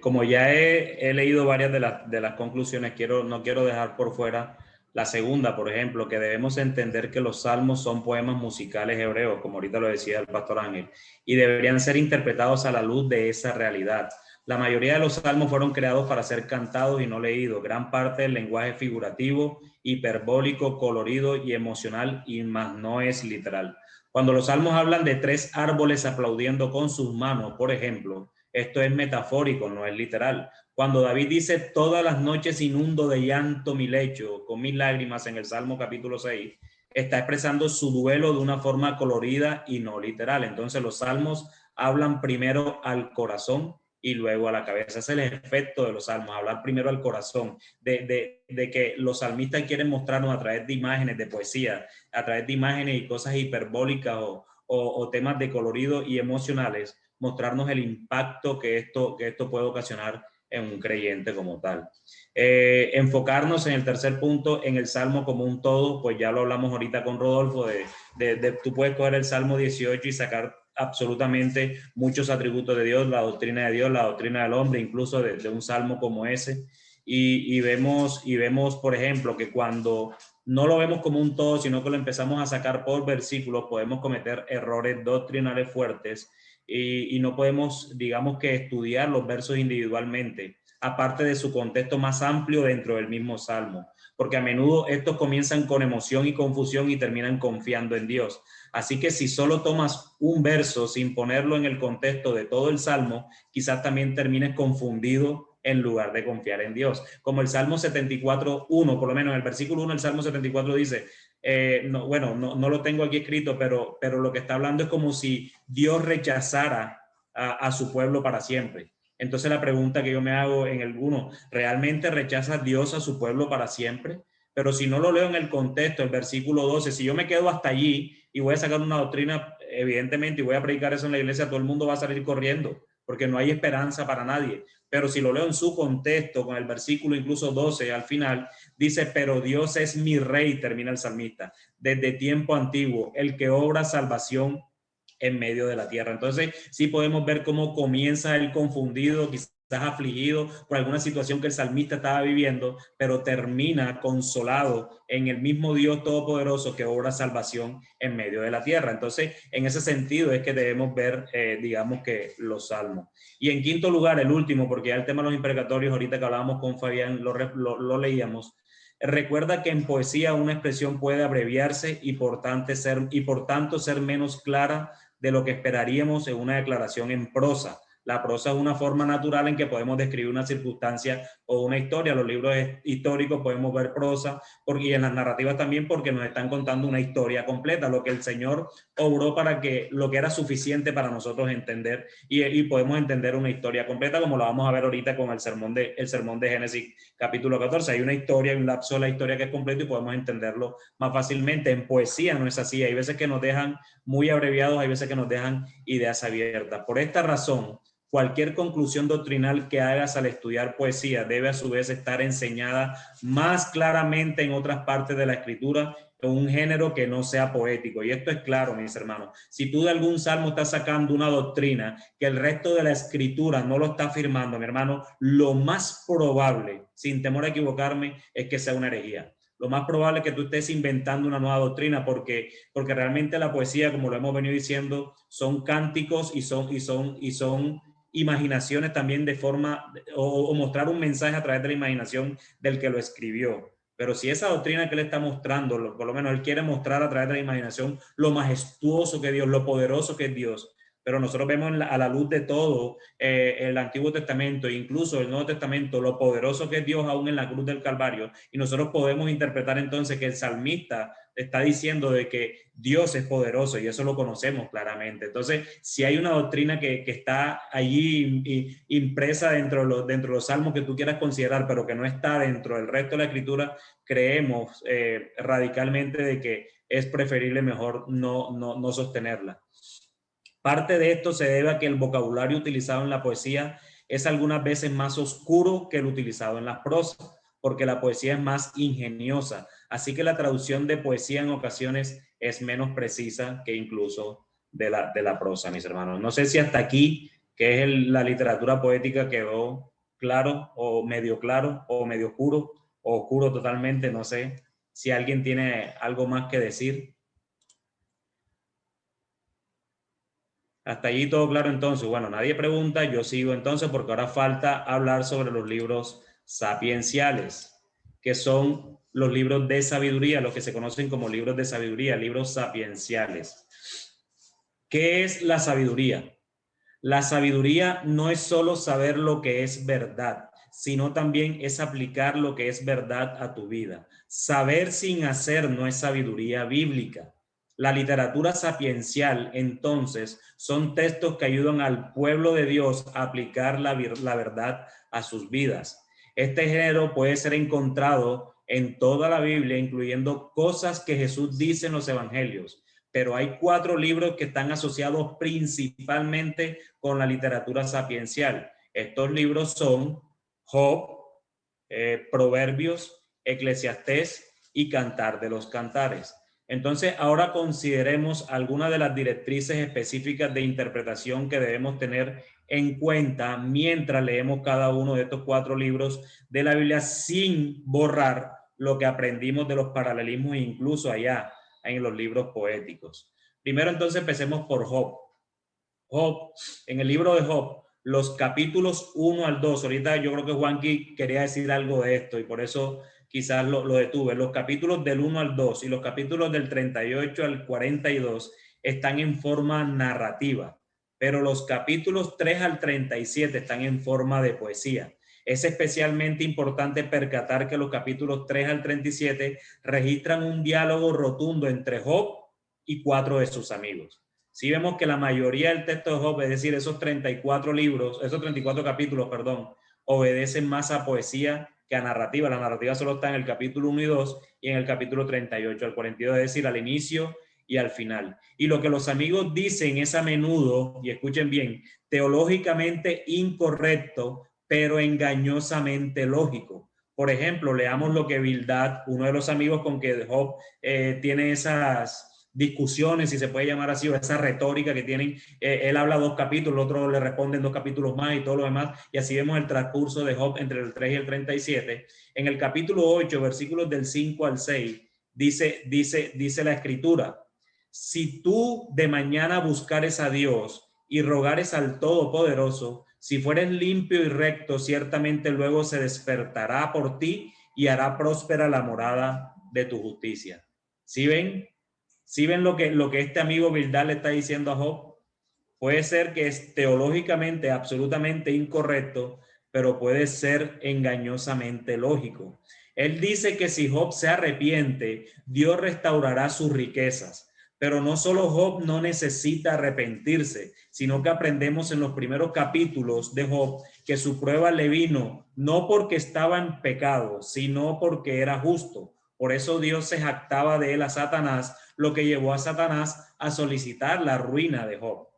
Como ya he leído varias de las conclusiones, no quiero dejar por fuera la segunda, por ejemplo, que debemos entender que los salmos son poemas musicales hebreos, como ahorita lo decía el Pastor Ángel, y deberían ser interpretados a la luz de esa realidad. La mayoría de los salmos fueron creados para ser cantados y no leídos. Gran parte del lenguaje figurativo, hiperbólico, colorido y emocional, y más no es literal. Cuando los salmos hablan de 3 árboles aplaudiendo con sus manos, por ejemplo, esto es metafórico, no es literal. Cuando David dice, todas las noches inundo de llanto mi lecho con mis lágrimas, en el Salmo capítulo 6, está expresando su duelo de una forma colorida y no literal. Entonces los salmos hablan primero al corazón y luego a la cabeza. Ese es el efecto de los salmos, hablar primero al corazón, de que los salmistas quieren mostrarnos a través de imágenes, de poesía, a través de imágenes y cosas hiperbólicas o temas de colorido y emocionales, mostrarnos el impacto que esto puede ocasionar en un creyente como tal. Enfocarnos en el tercer punto, en el Salmo como un todo, pues ya lo hablamos ahorita con Rodolfo, tú puedes coger el Salmo 18 y sacar absolutamente muchos atributos de Dios, la doctrina de Dios, la doctrina del hombre, incluso de un salmo como ese, y vemos, por ejemplo, que cuando no lo vemos como un todo, sino que lo empezamos a sacar por versículos, podemos cometer errores doctrinales fuertes, y no podemos, digamos, que estudiar los versos individualmente, aparte de su contexto más amplio dentro del mismo salmo, porque a menudo estos comienzan con emoción y confusión y terminan confiando en Dios. Así que si solo tomas un verso sin ponerlo en el contexto de todo el Salmo, quizás también termines confundido en lugar de confiar en Dios. Como el Salmo 74:1, por lo menos en el versículo 1 el Salmo 74 dice, no lo tengo aquí escrito, pero lo que está hablando es como si Dios rechazara a su pueblo para siempre. Entonces la pregunta que yo me hago en el 1, ¿realmente rechaza Dios a su pueblo para siempre? Pero si no lo leo en el contexto, el versículo 12, si yo me quedo hasta allí y voy a sacar una doctrina evidentemente, y voy a predicar eso en la iglesia, todo el mundo va a salir corriendo, porque no hay esperanza para nadie. Pero si lo leo en su contexto, con el versículo incluso 12 al final, dice, pero Dios es mi rey, termina el salmista, desde tiempo antiguo, el que obra salvación en medio de la tierra. Entonces, sí podemos ver cómo comienza el confundido, quizás afligido por alguna situación que el salmista estaba viviendo, pero termina consolado en el mismo Dios todopoderoso que obra salvación en medio de la tierra. Entonces, en ese sentido es que debemos ver, digamos que los salmos. Y en quinto lugar, el último, porque ya el tema de los imprecatorios, ahorita que hablábamos con Fabián, lo leíamos. Recuerda que en poesía una expresión puede abreviarse y por tanto ser menos clara de lo que esperaríamos en una declaración en prosa. La prosa es una forma natural en que podemos describir una circunstancia o una historia. Los libros históricos podemos ver prosa y en las narrativas también, porque nos están contando una historia completa, lo que el Señor obró para que lo que era suficiente para nosotros entender y podemos entender una historia completa, como lo vamos a ver ahorita con el sermón de Génesis capítulo 14. Hay una historia, hay un lapso de la historia que es completo y podemos entenderlo más fácilmente. En poesía no es así. Hay veces que nos dejan muy abreviados, hay veces que nos dejan ideas abiertas. Por esta razón, cualquier conclusión doctrinal que hagas al estudiar poesía debe a su vez estar enseñada más claramente en otras partes de la escritura, en un género que no sea poético. Y esto es claro, mis hermanos. Si tú de algún salmo estás sacando una doctrina que el resto de la escritura no lo está afirmando, mi hermano, lo más probable, sin temor a equivocarme, es que sea una herejía. Lo más probable es que tú estés inventando una nueva doctrina, porque realmente la poesía, como lo hemos venido diciendo, son cánticos y son imaginaciones también de forma, o mostrar un mensaje a través de la imaginación del que lo escribió. Pero si esa doctrina que él está mostrando, por lo menos él quiere mostrar a través de la imaginación lo majestuoso que es Dios, lo poderoso que es Dios, pero nosotros vemos a la luz de todo el Antiguo Testamento, incluso el Nuevo Testamento, lo poderoso que es Dios aún en la cruz del Calvario, y nosotros podemos interpretar entonces que el salmista está diciendo de que Dios es poderoso, y eso lo conocemos claramente. Entonces, si hay una doctrina que está allí impresa dentro de los salmos que tú quieras considerar, pero que no está dentro del resto de la escritura, creemos radicalmente de que es preferible mejor no sostenerla. Parte de esto se debe a que el vocabulario utilizado en la poesía es algunas veces más oscuro que el utilizado en las prosas, porque la poesía es más ingeniosa. Así que la traducción de poesía en ocasiones es menos precisa que incluso de la prosa, mis hermanos. No sé si hasta aquí, que es la literatura poética, quedó claro o medio oscuro o oscuro totalmente. No sé si alguien tiene algo más que decir. Hasta allí todo claro entonces. Bueno, nadie pregunta, yo sigo entonces, porque ahora falta hablar sobre los libros sapienciales, que son los libros de sabiduría, los que se conocen como libros de sabiduría, libros sapienciales. ¿Qué es la sabiduría? La sabiduría no es solo saber lo que es verdad, sino también es aplicar lo que es verdad a tu vida. Saber sin hacer no es sabiduría bíblica. La literatura sapiencial, entonces, son textos que ayudan al pueblo de Dios a aplicar la verdad a sus vidas. Este género puede ser encontrado en toda la Biblia, incluyendo cosas que Jesús dice en los evangelios. Pero hay 4 libros que están asociados principalmente con la literatura sapiencial. Estos libros son Job, Proverbios, Eclesiastés y Cantar de los Cantares. Entonces, ahora consideremos algunas de las directrices específicas de interpretación que debemos tener en cuenta mientras leemos cada uno de estos 4 libros de la Biblia, sin borrar lo que aprendimos de los paralelismos incluso allá en los libros poéticos. Primero, entonces, empecemos por Job. Job, en el libro de Job, los capítulos 1 al 2, ahorita yo creo que Juanqui quería decir algo de esto y por eso quizás lo detuve. Los capítulos del 1 al 2 y los capítulos del 38 al 42 están en forma narrativa, pero los capítulos 3 al 37 están en forma de poesía. Es especialmente importante percatar que los capítulos 3 al 37 registran un diálogo rotundo entre Job y 4 de sus amigos. Si vemos que la mayoría del texto de Job, es decir, esos 34 capítulos, obedecen más a poesía que a narrativa. La narrativa solo está en el capítulo 1 y 2 y en el capítulo 38 al 42, es decir, al inicio y al final. Y lo que los amigos dicen es a menudo, y escuchen bien, teológicamente incorrecto, pero engañosamente lógico. Por ejemplo, leamos lo que Bildad, uno de los amigos con que Job tiene esas discusiones, si se puede llamar así, o esa retórica que tienen, él habla 2 capítulos, el otro le responde en 2 capítulos más y todo lo demás, y así vemos el transcurso de Job entre el 3 y el 37. En el capítulo 8, versículos del 5 al 6, dice la escritura: si tú de mañana buscares a Dios y rogares al Todopoderoso, si fueres limpio y recto, ciertamente luego se despertará por ti y hará próspera la morada de tu justicia. ¿Sí ven? ¿Sí ven lo que este amigo Bildad le está diciendo a Job? Puede ser que es teológicamente absolutamente incorrecto, pero puede ser engañosamente lógico. Él dice que si Job se arrepiente, Dios restaurará sus riquezas. Pero no solo Job no necesita arrepentirse, sino que aprendemos en los primeros capítulos de Job que su prueba le vino no porque estaba en pecado, sino porque era justo. Por eso Dios se jactaba de él a Satanás, lo que llevó a Satanás a solicitar la ruina de Job.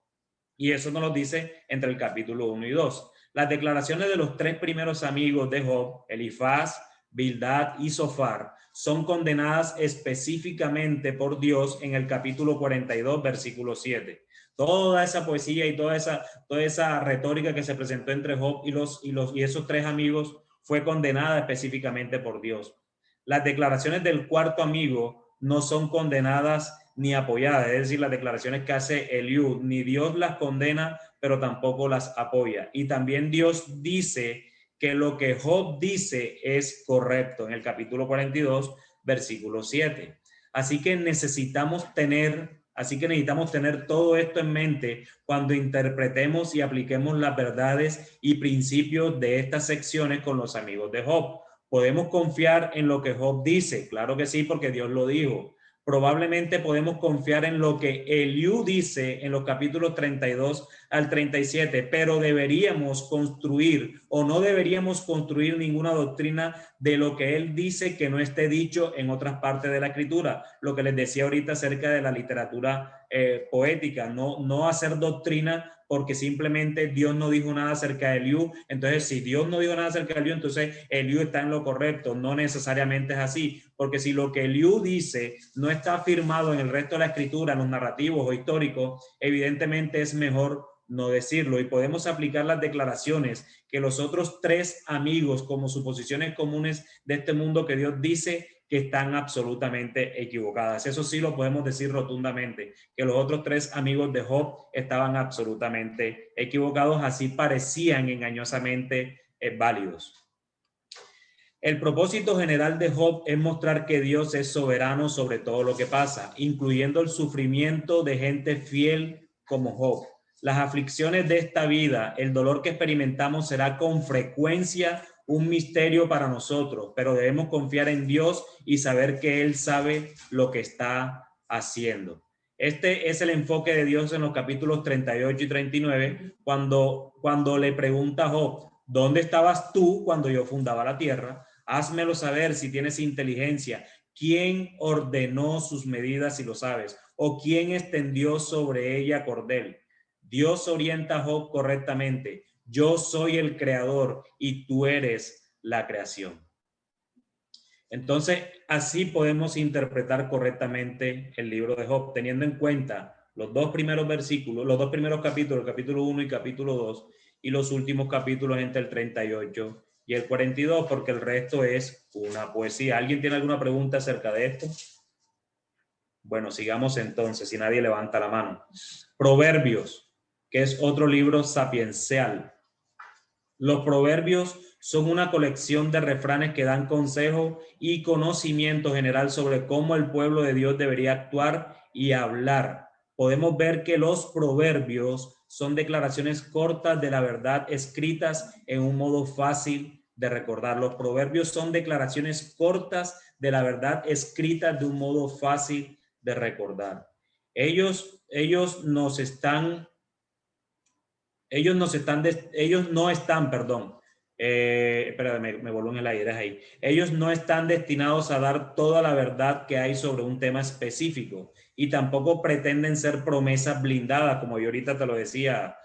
Y eso nos lo dice entre el capítulo 1 y 2. Las declaraciones de los 3 primeros amigos de Job, Elifaz, Bildad y Zofar, son condenadas específicamente por Dios en el capítulo 42, versículo 7. Toda esa poesía y toda esa retórica que se presentó entre Job y esos 3 amigos fue condenada específicamente por Dios. Las declaraciones del cuarto amigo no son condenadas ni apoyadas, es decir, las declaraciones que hace Eliud, ni Dios las condena, pero tampoco las apoya. Y también Dios dice que lo que Job dice es correcto en el capítulo 42, versículo 7. Así que necesitamos tener todo esto en mente cuando interpretemos y apliquemos las verdades y principios de estas secciones con los amigos de Job. ¿Podemos confiar en lo que Job dice? Claro que sí, porque Dios lo dijo. Probablemente podemos confiar en lo que Eliú dice en los capítulos 32 al 37, pero deberíamos construir o no deberíamos construir ninguna doctrina de lo que él dice que no esté dicho en otras partes de la escritura. Lo que les decía ahorita acerca de la literatura poética, no hacer doctrina porque simplemente Dios no dijo nada acerca de Eliú. Entonces, si Dios no dijo nada acerca de Eliú, entonces Eliú está en lo correcto. No necesariamente es así, porque si lo que Eliú dice no está afirmado en el resto de la escritura, en los narrativos o históricos, evidentemente es mejor no decirlo. Y podemos aplicar las declaraciones que los otros 3 amigos como suposiciones comunes de este mundo que Dios dice que están absolutamente equivocadas. Eso sí lo podemos decir rotundamente, que los otros 3 amigos de Job estaban absolutamente equivocados, así parecían engañosamente válidos. El propósito general de Job es mostrar que Dios es soberano sobre todo lo que pasa, incluyendo el sufrimiento de gente fiel como Job. Las aflicciones de esta vida, el dolor que experimentamos será con frecuencia un misterio para nosotros, pero debemos confiar en Dios y saber que Él sabe lo que está haciendo. Este es el enfoque de Dios en los capítulos 38 y 39, cuando le pregunta a Job: ¿dónde estabas tú cuando yo fundaba la tierra? Házmelo saber si tienes inteligencia. ¿Quién ordenó sus medidas si lo sabes? ¿O quién extendió sobre ella cordel? Dios orienta a Job correctamente. Yo soy el creador y tú eres la creación. Entonces, así podemos interpretar correctamente el libro de Job, teniendo en cuenta los 2 primeros versículos, los 2 primeros capítulos, capítulo 1 y capítulo 2, y los últimos capítulos entre el 38 y el 42, porque el resto es una poesía. ¿Alguien tiene alguna pregunta acerca de esto? Bueno, sigamos entonces, si nadie levanta la mano. Proverbios, que es otro libro sapiencial. Los proverbios son una colección de refranes que dan consejo y conocimiento general sobre cómo el pueblo de Dios debería actuar y hablar. Podemos ver que los proverbios son declaraciones cortas de la verdad escritas en un modo fácil de recordar. Los proverbios son declaraciones cortas de la verdad escritas de un modo fácil de recordar. Ellos no están, espérame, me vuelvo en el aire ahí. Ellos no están destinados a dar toda la verdad que hay sobre un tema específico. y tampoco pretenden ser promesas blindadas, como yo ahorita te lo decía,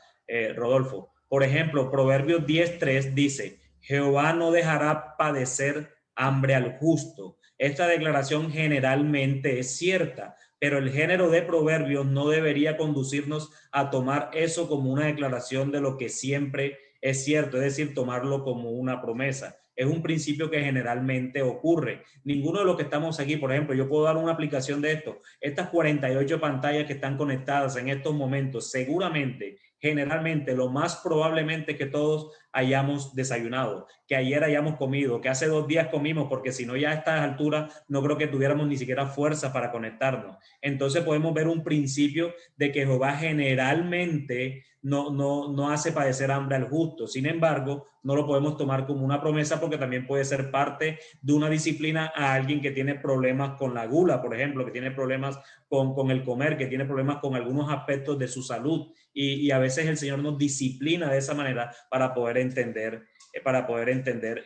Rodolfo. Por ejemplo, Proverbios 10:3 dice, Jehová no dejará padecer hambre al justo. Esta declaración generalmente es cierta, pero el género de Proverbios no debería conducirnos a tomar eso como una declaración de lo que siempre es cierto, es decir, tomarlo como una promesa. Es un principio que generalmente ocurre. Ninguno de los que estamos aquí, por ejemplo, yo puedo dar una aplicación de esto. Estas 48 pantallas que están conectadas en estos momentos, seguramente, generalmente, lo más probablemente que todos hayamos desayunado, que ayer hayamos comido, que hace 2 días comimos, porque si no ya a estas alturas no creo que tuviéramos ni siquiera fuerza para conectarnos. Entonces podemos ver un principio de que Jehová generalmente no hace padecer hambre al justo. Sin embargo, no lo podemos tomar como una promesa porque también puede ser parte de una disciplina a alguien que tiene problemas con la gula, por ejemplo, que tiene problemas con el comer, que tiene problemas con algunos aspectos de su salud. Y a veces el Señor nos disciplina de esa manera para poder entender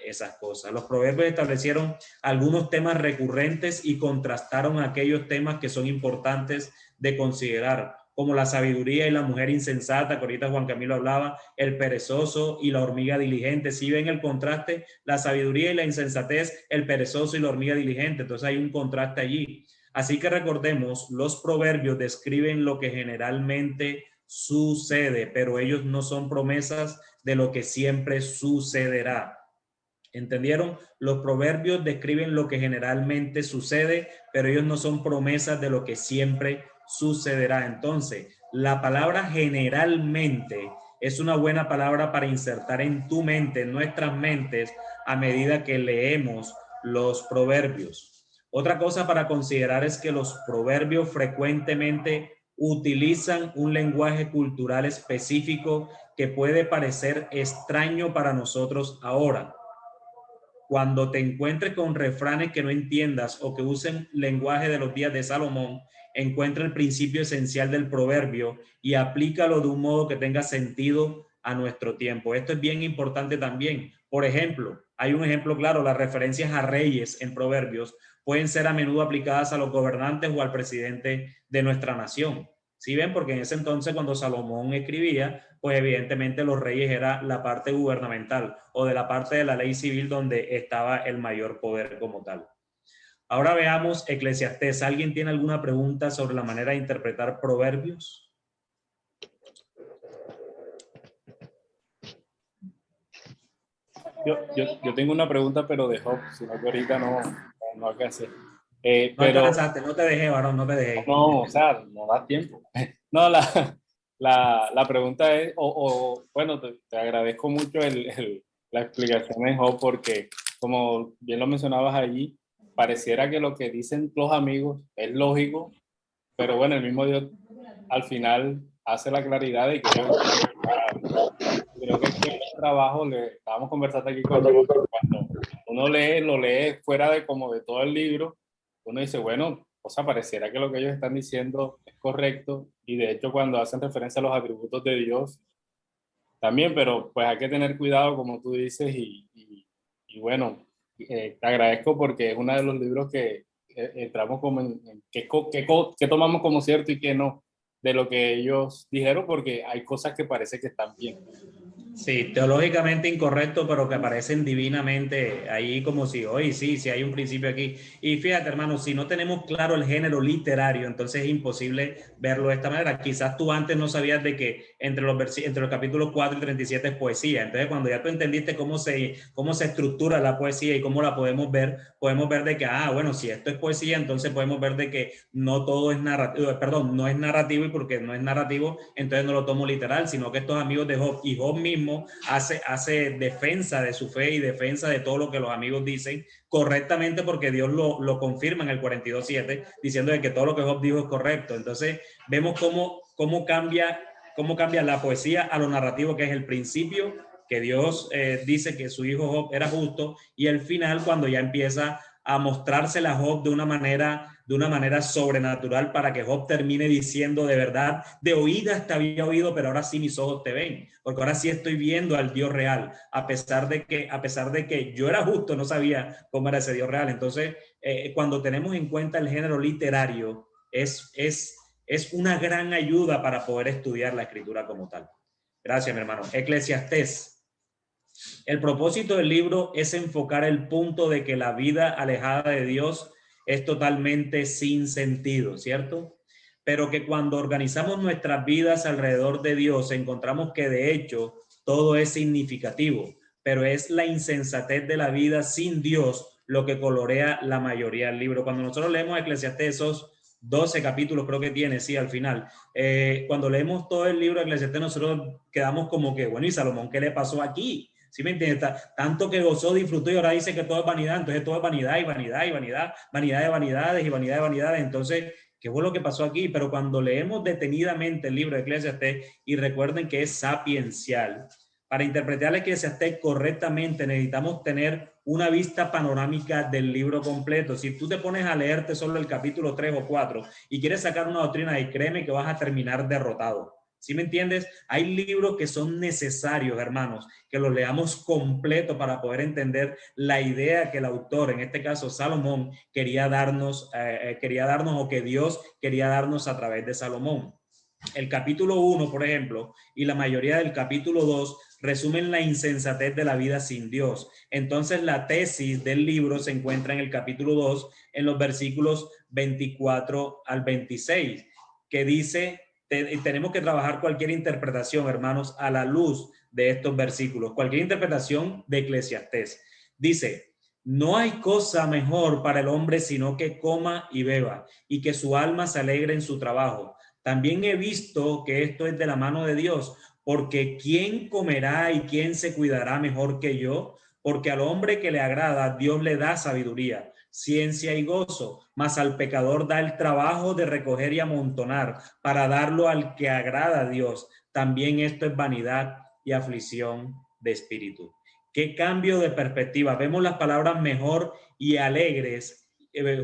esas cosas. Los proverbios establecieron algunos temas recurrentes y contrastaron aquellos temas que son importantes de considerar, como la sabiduría y la mujer insensata, que ahorita Juan Camilo hablaba, el perezoso y la hormiga diligente. Si ven el contraste, la sabiduría y la insensatez, el perezoso y la hormiga diligente. Entonces hay un contraste allí. Así que recordemos, los proverbios describen lo que generalmente sucede, pero ellos no son promesas de lo que siempre sucederá. ¿Entendieron? Los proverbios describen lo que generalmente sucede, pero ellos no son promesas de lo que siempre sucederá. Entonces, la palabra generalmente es una buena palabra para insertar en tu mente, en nuestras mentes, a medida que leemos los proverbios. Otra cosa para considerar es que los proverbios frecuentemente utilizan un lenguaje cultural específico que puede parecer extraño para nosotros ahora. Cuando te encuentres con refranes que no entiendas o que usen lenguaje de los días de Salomón, encuentra el principio esencial del proverbio y aplícalo de un modo que tenga sentido a nuestro tiempo. Esto es bien importante también. Por ejemplo, hay un ejemplo claro, las referencias a reyes en proverbios pueden ser a menudo aplicadas a los gobernantes o al presidente de nuestra nación. ¿Sí ven? Porque en ese entonces cuando Salomón escribía, pues evidentemente los reyes era la parte gubernamental o de la parte de la ley civil donde estaba el mayor poder como tal. Ahora veamos Eclesiastés. ¿Alguien tiene alguna pregunta sobre la manera de interpretar proverbios? Yo tengo una pregunta, pero de Job, sino que ahorita no hay que hacer. No Pero alcanzaste, no te dejé, varón, no te dejé. no, o sea, no da tiempo. No, la pregunta es, bueno, te agradezco mucho la explicación de Job, porque como bien lo mencionabas allí, pareciera que lo que dicen los amigos es lógico, pero bueno, el mismo Dios al final hace la claridad de que creo que aquí en el trabajo le estábamos conversando aquí cuando uno lo lee fuera de como de todo el libro, uno dice, bueno, o sea, pareciera que lo que ellos están diciendo es correcto, y de hecho cuando hacen referencia a los atributos de Dios también, pero pues hay que tener cuidado como tú dices, y bueno, te agradezco porque es uno de los libros que entramos como en qué tomamos como cierto y qué no de lo que ellos dijeron, porque hay cosas que parece que están bien. Sí, teológicamente incorrecto, pero que aparecen divinamente ahí como si, oye, sí hay un principio aquí. Y fíjate, hermano, si no tenemos claro el género literario, entonces es imposible verlo de esta manera. Quizás tú antes no sabías de que entre los capítulos 4 y 37 es poesía. Entonces, cuando ya tú entendiste cómo se estructura la poesía y cómo la podemos ver de que, bueno, si esto es poesía, entonces podemos ver de que no todo es narrativo, perdón, no es narrativo, y porque no es narrativo, entonces no lo tomo literal, sino que estos amigos de Job y Job mismo hace defensa de su fe y defensa de todo lo que los amigos dicen correctamente, porque Dios lo confirma en el 42:7, diciendo de que todo lo que Job dijo es correcto. Entonces vemos cómo cambia la poesía a lo narrativo, que es el principio que Dios dice que su hijo Job era justo, y el final cuando ya empieza a mostrársela a Job de una manera sobrenatural, para que Job termine diciendo, de verdad, de oídas te había oído, pero ahora sí mis ojos te ven, porque ahora sí estoy viendo al Dios real, a pesar de que yo era justo, no sabía cómo era ese Dios real. Entonces, cuando tenemos en cuenta el género literario, es una gran ayuda para poder estudiar la escritura como tal. Gracias, mi hermano. Eclesiastés. El propósito del libro es enfocar el punto de que la vida alejada de Dios es totalmente sin sentido, ¿cierto? Pero que cuando organizamos nuestras vidas alrededor de Dios, encontramos que de hecho todo es significativo, pero es la insensatez de la vida sin Dios lo que colorea la mayoría del libro. Cuando nosotros leemos Eclesiastés, esos 12 capítulos creo que tiene, sí, al final. Cuando leemos todo el libro de Eclesiastés, nosotros quedamos como que, bueno, ¿y Salomón qué le pasó aquí? ¿Sí me entiendes? Tanto que gozó, disfrutó y ahora dice que todo es vanidad. Entonces todo es vanidad y vanidad y vanidad, vanidad de vanidades y vanidad de vanidades. Entonces, ¿qué fue lo que pasó aquí? Pero cuando leemos detenidamente el libro de Eclesiastés, y recuerden que es sapiencial, para interpretar el Eclesiastés correctamente necesitamos tener una vista panorámica del libro completo. Si tú te pones a leerte solo el capítulo 3 o 4 y quieres sacar una doctrina, y créeme que vas a terminar derrotado. ¿Sí me entiendes? Hay libros que son necesarios, hermanos, que los leamos completo para poder entender la idea que el autor, en este caso Salomón, quería darnos o que Dios quería darnos a través de Salomón. El capítulo 1, por ejemplo, y la mayoría del capítulo 2 resumen la insensatez de la vida sin Dios. Entonces, la tesis del libro se encuentra en el capítulo 2, en los versículos 24 al 26, que dice, tenemos que trabajar cualquier interpretación, hermanos, a la luz de estos versículos, cualquier interpretación de Eclesiastés. Dice, no hay cosa mejor para el hombre sino que coma y beba, y que su alma se alegre en su trabajo. También he visto que esto es de la mano de Dios, porque ¿quién comerá y quién se cuidará mejor que yo? Porque al hombre que le agrada, Dios le da sabiduría, ciencia y gozo, mas al pecador da el trabajo de recoger y amontonar para darlo al que agrada a Dios. También esto es vanidad y aflicción de espíritu. Qué cambio de perspectiva. Vemos las palabras mejor y alegres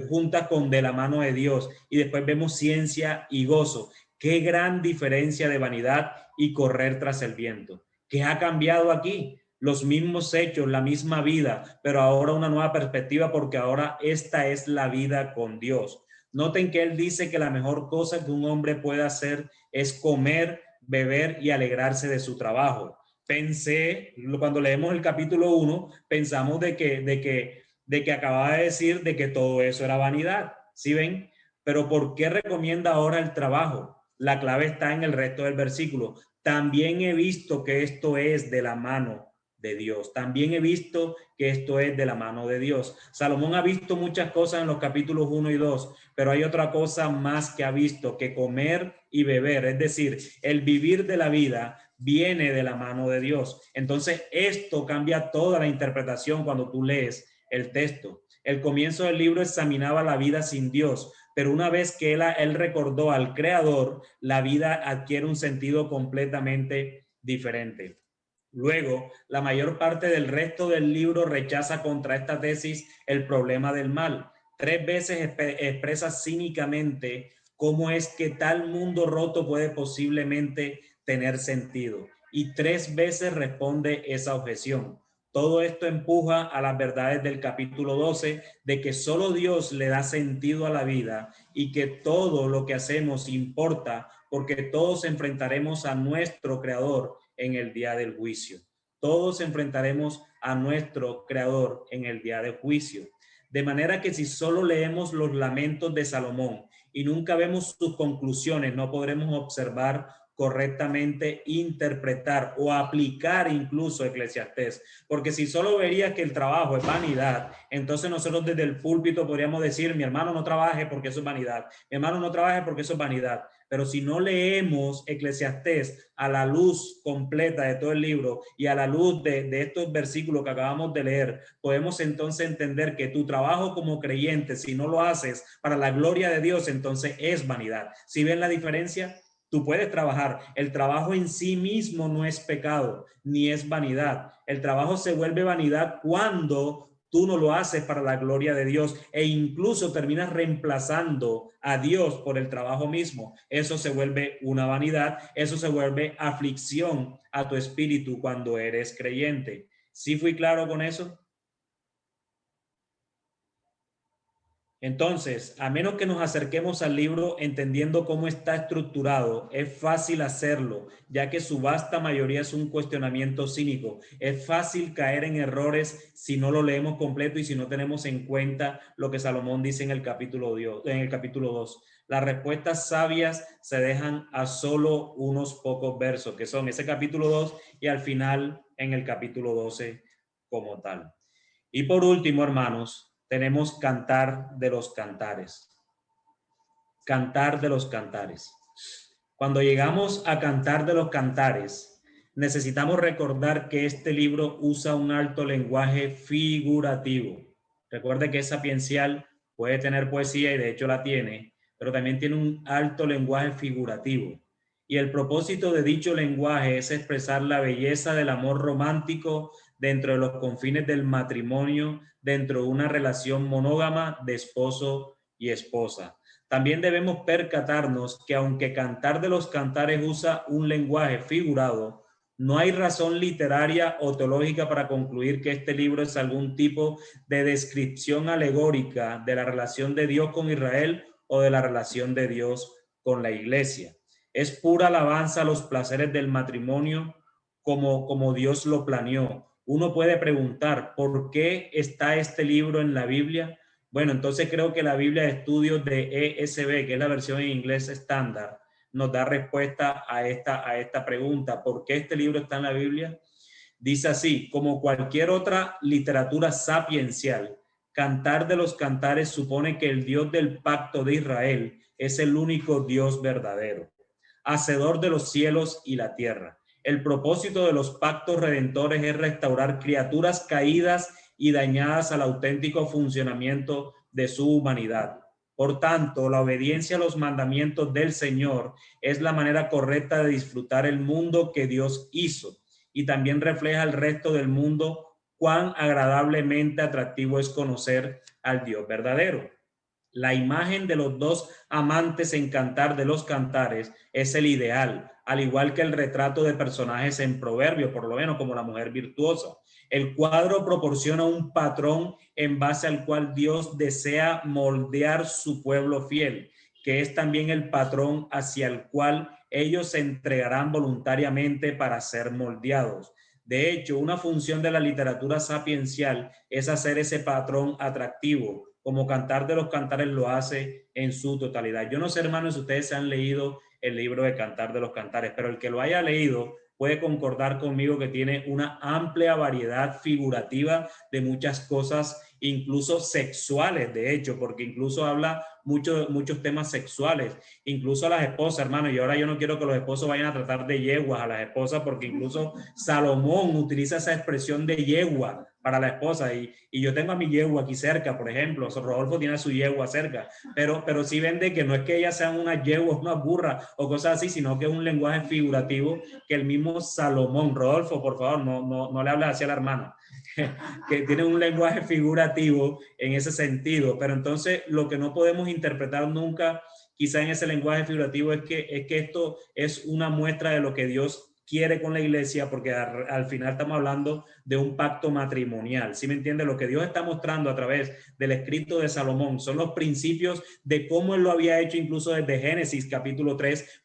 juntas con de la mano de Dios, y después vemos ciencia y gozo. Qué gran diferencia de vanidad y correr tras el viento. ¿Qué ha cambiado aquí? Los mismos hechos, la misma vida, pero ahora una nueva perspectiva, porque ahora esta es la vida con Dios. Noten que él dice que la mejor cosa que un hombre puede hacer es comer, beber y alegrarse de su trabajo. Pensé, cuando leemos el capítulo 1, pensamos de que acababa de decir de que todo eso era vanidad, ¿sí ven? Pero ¿por qué recomienda ahora el trabajo? La clave está en el resto del versículo. También he visto que esto es de la mano de Dios. También he visto que esto es de la mano de Dios. Salomón ha visto muchas cosas en los capítulos 1 y 2, pero hay otra cosa más que ha visto, que comer y beber, es decir, el vivir de la vida viene de la mano de Dios. Entonces, esto cambia toda la interpretación cuando tú lees el texto. El comienzo del libro examinaba la vida sin Dios, pero una vez que él recordó al Creador, la vida adquiere un sentido completamente diferente. Luego, la mayor parte del resto del libro rechaza contra esta tesis el problema del mal. 3 veces expresa cínicamente cómo es que tal mundo roto puede posiblemente tener sentido, y 3 veces responde esa objeción. Todo esto empuja a las verdades del capítulo 12 de que solo Dios le da sentido a la vida y que todo lo que hacemos importa, porque todos enfrentaremos a nuestro Creador en el día del juicio. Todos enfrentaremos a nuestro Creador en el día del juicio. De manera que si solo leemos los lamentos de Salomón y nunca vemos sus conclusiones, no podremos observar correctamente, interpretar o aplicar incluso Eclesiastés, porque si solo verías que el trabajo es vanidad, entonces nosotros desde el púlpito podríamos decir, mi hermano no trabaje porque eso es vanidad, mi hermano no trabaje porque eso es vanidad. Pero si no leemos Eclesiastés a la luz completa de todo el libro y a la luz de estos versículos que acabamos de leer, podemos entonces entender que tu trabajo como creyente, si no lo haces para la gloria de Dios, entonces es vanidad. ¿Sí ven la diferencia? Tú puedes trabajar. El trabajo en sí mismo no es pecado, ni es vanidad. El trabajo se vuelve vanidad cuando tú no lo haces para la gloria de Dios e incluso terminas reemplazando a Dios por el trabajo mismo. Eso se vuelve una vanidad, eso se vuelve aflicción a tu espíritu cuando eres creyente. ¿Sí fui claro con eso? Entonces, a menos que nos acerquemos al libro entendiendo cómo está estructurado, es fácil hacerlo, ya que su vasta mayoría es un cuestionamiento cínico. Es fácil caer en errores si no lo leemos completo y si no tenemos en cuenta lo que Salomón dice en el capítulo 2. Las respuestas sabias se dejan a solo unos pocos versos, que son ese capítulo 2 y al final en el capítulo 12 como tal. Y por último, hermanos, tenemos Cantar de los Cantares. Cantar de los Cantares. Cuando llegamos a Cantar de los Cantares, necesitamos recordar que este libro usa un alto lenguaje figurativo. Recuerde que es sapiencial, puede tener poesía y de hecho la tiene, pero también tiene un alto lenguaje figurativo. Y el propósito de dicho lenguaje es expresar la belleza del amor romántico dentro de los confines del matrimonio, dentro de una relación monógama de esposo y esposa. También debemos percatarnos que aunque Cantar de los Cantares usa un lenguaje figurado, no hay razón literaria o teológica para concluir que este libro es algún tipo de descripción alegórica de la relación de Dios con Israel o de la relación de Dios con la iglesia. Es pura alabanza a los placeres del matrimonio como Dios lo planeó. Uno puede preguntar, ¿por qué está este libro en la Biblia? Bueno, entonces creo que la Biblia de Estudios de ESV, que es la versión en inglés estándar, nos da respuesta a esta pregunta. ¿Por qué este libro está en la Biblia? Dice así: como cualquier otra literatura sapiencial, Cantar de los Cantares supone que el Dios del pacto de Israel es el único Dios verdadero, hacedor de los cielos y la tierra. El propósito de los pactos redentores es restaurar criaturas caídas y dañadas al auténtico funcionamiento de su humanidad. Por tanto, la obediencia a los mandamientos del Señor es la manera correcta de disfrutar el mundo que Dios hizo, y también refleja al resto del mundo cuán agradablemente atractivo es conocer al Dios verdadero. La imagen de los dos amantes en Cantar de los Cantares es el ideal, al igual que el retrato de personajes en Proverbios, por lo menos como la mujer virtuosa. El cuadro proporciona un patrón en base al cual Dios desea moldear su pueblo fiel, que es también el patrón hacia el cual ellos se entregarán voluntariamente para ser moldeados. De hecho, una función de la literatura sapiencial es hacer ese patrón atractivo, como Cantar de los Cantares lo hace en su totalidad. Yo no sé, hermanos, si ustedes se han leído el libro de Cantar de los Cantares, pero el que lo haya leído puede concordar conmigo que tiene una amplia variedad figurativa de muchas cosas, incluso sexuales, de hecho, porque incluso habla muchos temas sexuales, incluso a las esposas, hermano. Y ahora yo no quiero que los esposos vayan a tratar de yeguas a las esposas, porque incluso Salomón utiliza esa expresión de yegua para la esposa, y yo tengo a mi yegua aquí cerca, por ejemplo. Rodolfo tiene a su yegua cerca, pero sí ven de que no es que ellas sean unas yeguas, unas burras o cosas así, sino que es un lenguaje figurativo que el mismo Salomón. Rodolfo, por favor, no le hables así a la hermana, que tiene un lenguaje figurativo en ese sentido. Pero entonces lo que no podemos interpretar nunca quizá en ese lenguaje figurativo es que esto es una muestra de lo que Dios quiere con la iglesia, porque al final estamos hablando de un pacto matrimonial. ¿Sí me entiende? Lo que Dios está mostrando a través del escrito de Salomón son los principios de cómo él lo había hecho incluso desde Génesis capítulo 3,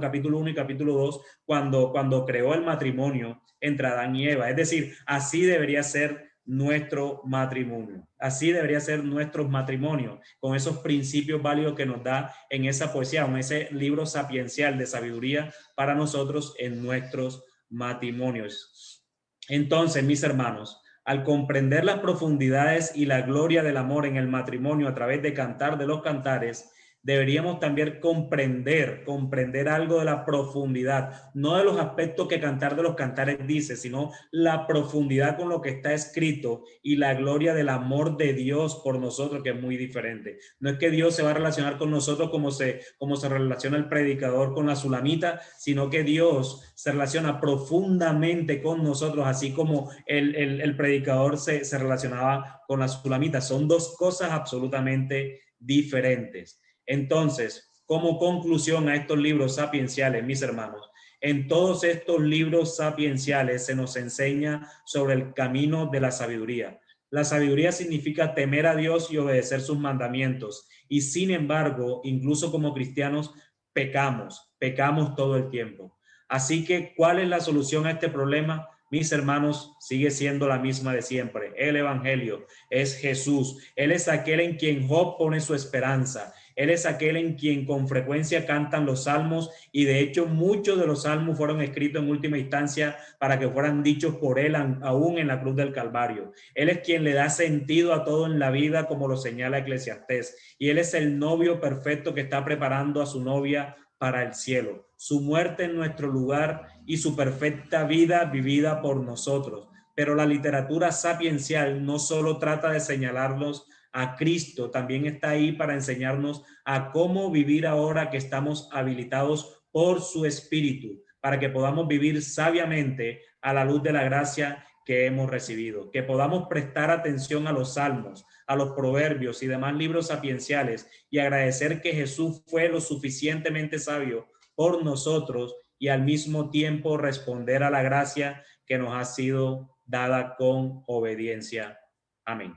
capítulo 1 y capítulo 2, cuando creó el matrimonio entre Adán y Eva. Es decir, así debería ser nuestro matrimonio. Así debería ser nuestros matrimonios, con esos principios válidos que nos da en esa poesía, en ese libro sapiencial de sabiduría para nosotros en nuestros matrimonios. Entonces, mis hermanos, al comprender las profundidades y la gloria del amor en el matrimonio a través de Cantar de los Cantares, deberíamos también comprender algo de la profundidad, no de los aspectos que Cantar de los Cantares dice, sino la profundidad con lo que está escrito y la gloria del amor de Dios por nosotros, que es muy diferente. No es que Dios se va a relacionar con nosotros como se relaciona el predicador con la sulamita, sino que Dios se relaciona profundamente con nosotros, así como el predicador se relacionaba con la sulamita. Son dos cosas absolutamente diferentes. Entonces, como conclusión a estos libros sapienciales, mis hermanos, en todos estos libros sapienciales se nos enseña sobre el camino de la sabiduría. La sabiduría significa temer a Dios y obedecer sus mandamientos. Y sin embargo, incluso como cristianos, pecamos todo el tiempo. Así que, ¿cuál es la solución a este problema? Mis hermanos, sigue siendo la misma de siempre. El evangelio es Jesús. Él es aquel en quien Job pone su esperanza. Él es aquel en quien con frecuencia cantan los salmos, y de hecho muchos de los salmos fueron escritos en última instancia para que fueran dichos por él aún en la cruz del Calvario. Él es quien le da sentido a todo en la vida, como lo señala Eclesiastés, y él es el novio perfecto que está preparando a su novia para el cielo. Su muerte en nuestro lugar y su perfecta vida vivida por nosotros. Pero la literatura sapiencial no solo trata de señalarnos a Cristo, también está ahí para enseñarnos a cómo vivir ahora que estamos habilitados por su Espíritu, para que podamos vivir sabiamente a la luz de la gracia que hemos recibido, que podamos prestar atención a los salmos, a los proverbios y demás libros sapienciales, y agradecer que Jesús fue lo suficientemente sabio por nosotros, y al mismo tiempo responder a la gracia que nos ha sido dada con obediencia. Amén.